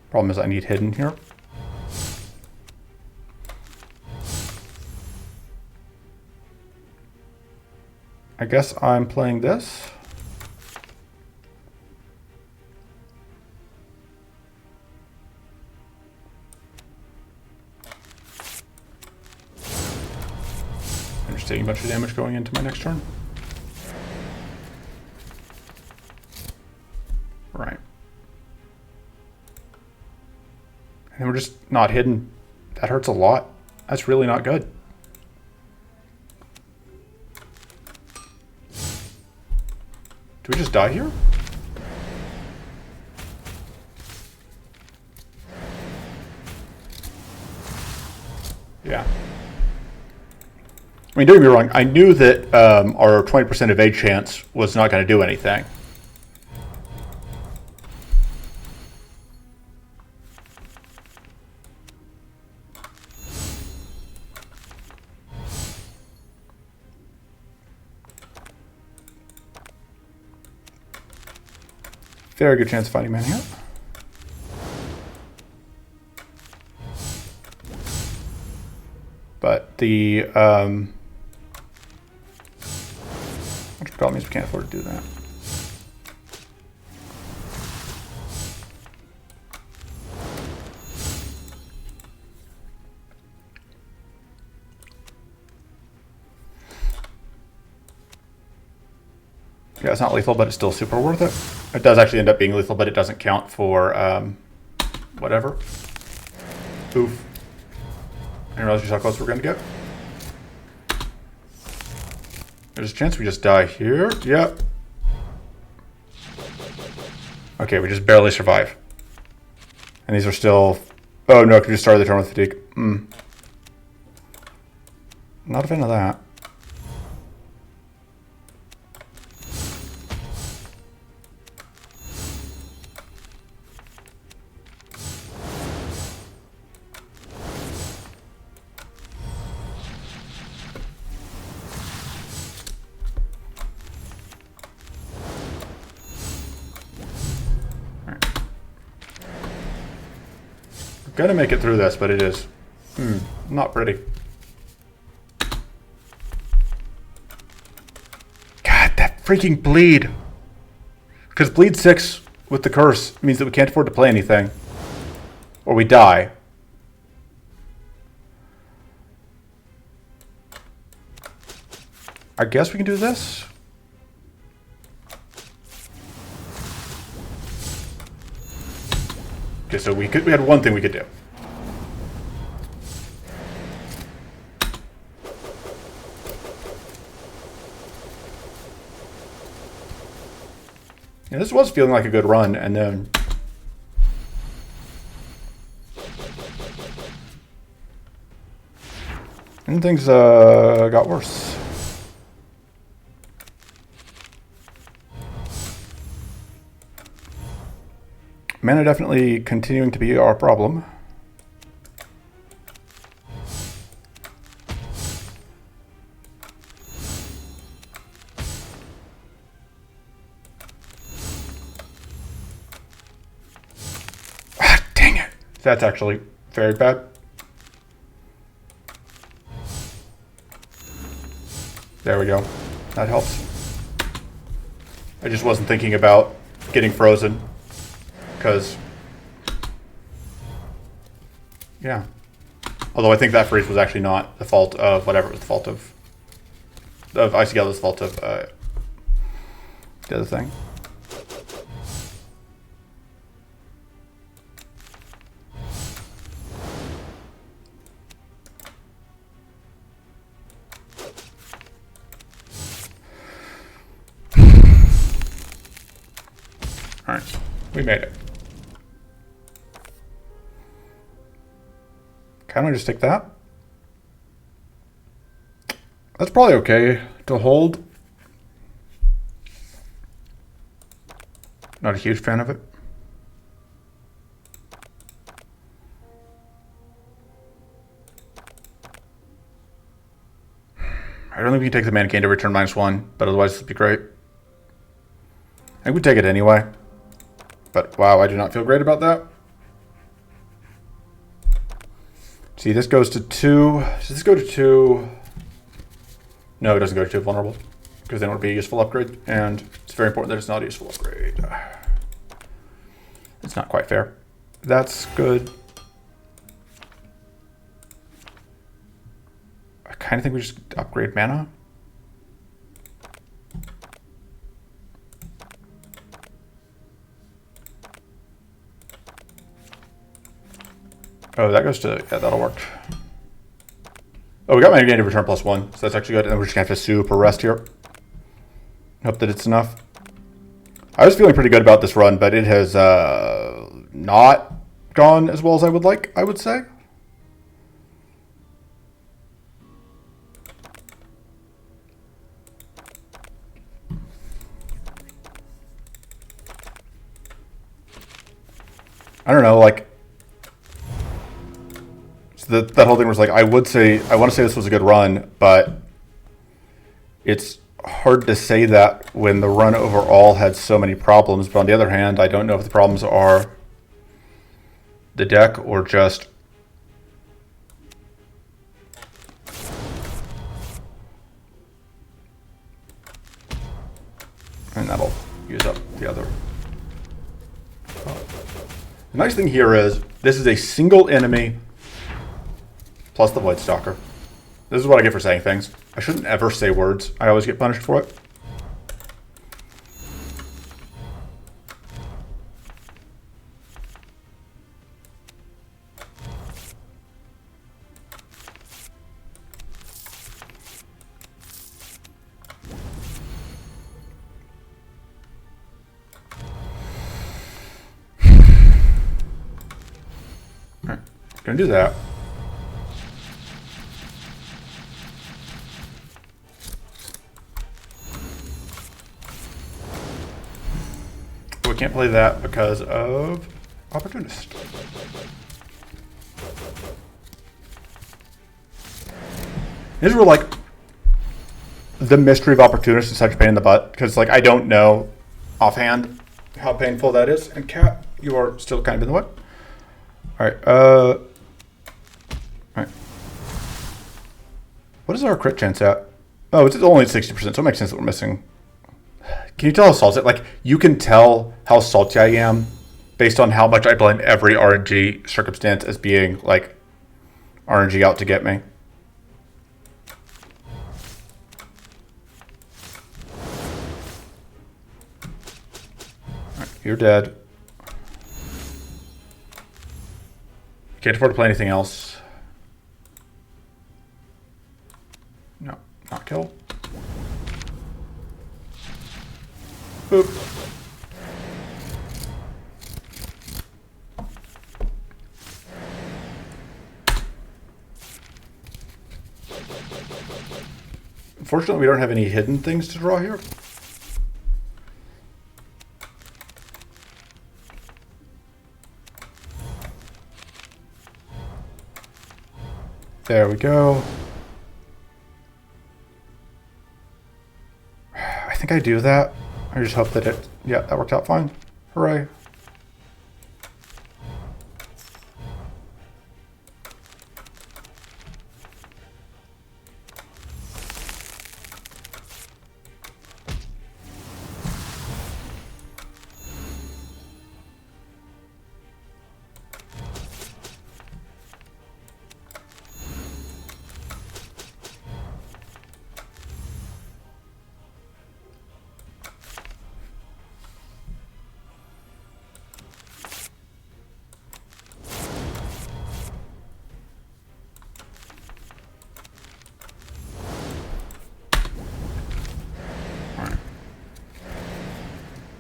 Problem is I need hidden here. I guess I'm playing this. I'm just taking a bunch of damage going into my next turn. Right. And we're just not hidden. That hurts a lot. That's really not good. Do we just die here? Yeah. I mean, don't get me wrong. I knew that our 20% evade chance was not going to do anything. Very good chance of finding mana here. But the which probably means we can't afford to do that. Yeah, it's not lethal, but it's still super worth it. It does actually end up being lethal, but it doesn't count for whatever. Oof. I didn't realize just how close we're going to get. There's a chance we just die here. Yep. Okay, we just barely survive. And these are still... Oh no, we just started the turn with fatigue. Not a fan of that. Gonna make it through this, but it is not pretty. God, that freaking bleed. Because bleed 6 with the curse means that we can't afford to play anything. Or we die. I guess we can do this. Okay, so we had one thing we could do. Yeah, this was feeling like a good run, and then things got worse. Mana definitely continuing to be our problem. Ah, dang it. That's actually very bad. There we go. That helps. I just wasn't thinking about getting frozen. Because, yeah. Although I think that freeze was actually not the fault of whatever, it was the fault of Icy Gala's fault of the other thing. Alright, we made it. Can I just take that? That's probably okay to hold. Not a huge fan of it. I don't think we can take the mana cane to return -1, but otherwise this would be great. I think we take it anyway. But wow, I do not feel great about that. See, this goes to 2. Does this go to 2? No, it doesn't go to 2 vulnerable. Because then it would be a useful upgrade. And it's very important that it's not a useful upgrade. It's not quite fair. That's good. I kind of think we just upgrade mana. Oh, that goes to, yeah, that'll work. Oh, we got mana gain to return +1, so that's actually good. And then we're just gonna have to super rest here. Hope that it's enough. I was feeling pretty good about this run, but it has not gone as well as I would like, I would say. I don't know, like, so that whole thing was like, I want to say this was a good run, but it's hard to say that when the run overall had so many problems. But on the other hand, I don't know if the problems are the deck or just and that'll use up the other. The nice thing here is this is a single enemy plus the Void Stalker. This is what I get for saying things. I shouldn't ever say words. I always get punished for it. All right, gonna do that. Can't play that because of Opportunist. This is where, like, the mystery of Opportunist is such a pain in the butt because, like, I don't know offhand how painful that is. And Cat, you are still kind of in the way. All right. All right. What is our crit chance at? Oh, it's only 60%, so it makes sense that we're missing. Can you tell how salty? Like, you can tell how salty I am based on how much I blame every RNG circumstance as being, like, RNG out to get me. All right, you're dead. Can't afford to play anything else. No, not kill. Boop. Unfortunately, we don't have any hidden things to draw here. There we go. I think I do that. I just hope that yeah, that worked out fine. Hooray.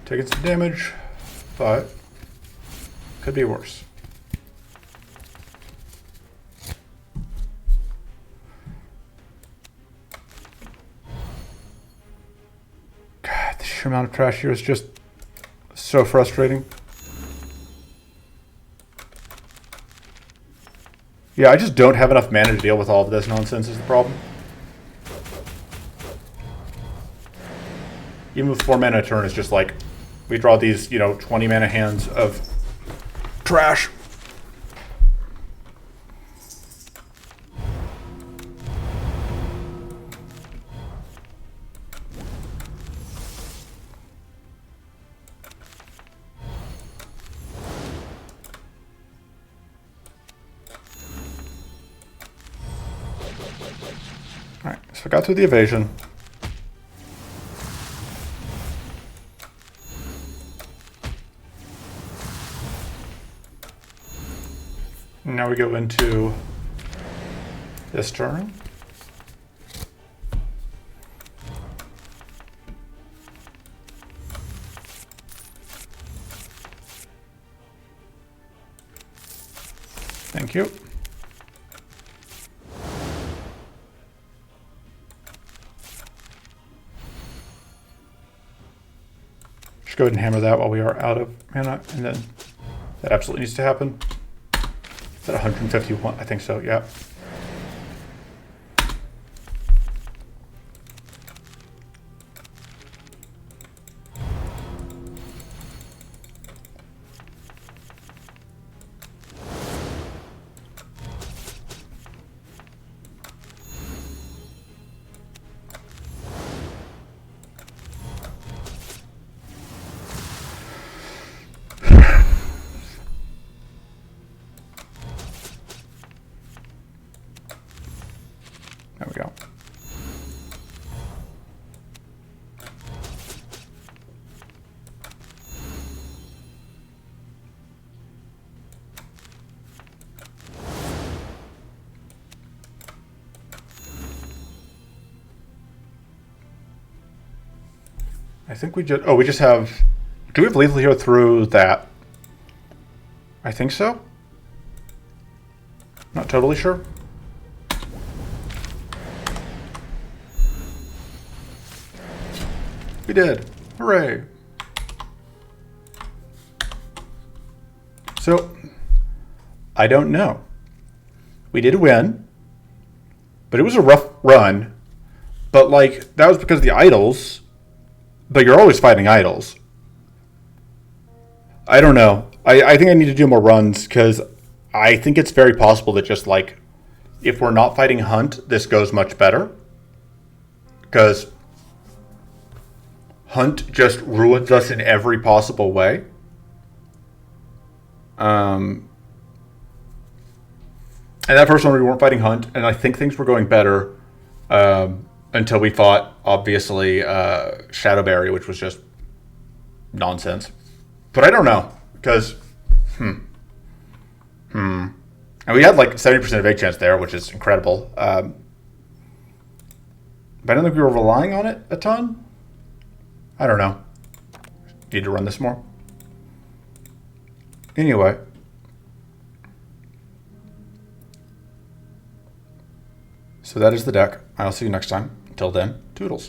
Taking some damage, but could be worse. God, the sheer amount of trash here is just so frustrating. Yeah, I just don't have enough mana to deal with all of this nonsense is the problem. Even with 4 mana a turn, it's just like, we draw these, 20 mana hands of trash. I got through the evasion. Now we go into this turn. Thank you. Just go ahead and hammer that while we are out of mana, and then that absolutely needs to happen. Is that 151? I think so, yeah. There we go. I think we just have, do we have lethal here through that? I think so. Not totally sure. We did. Hooray. So, I don't know. We did win, but it was a rough run. But, like, that was because of the idols. But you're always fighting idols. I don't know. I think I need to do more runs, because I think it's very possible that just, like, if we're not fighting Hunt, this goes much better. Because Hunt just ruins us in every possible way. And that first one we weren't fighting Hunt, and I think things were going better until we fought, obviously, Shadowberry, which was just nonsense. But I don't know, because, And we had like 70% of egg chance there, which is incredible. But I don't think we were relying on it a ton. I don't know. Need to run this more. Anyway. So that is the deck. I'll see you next time. Until then, toodles.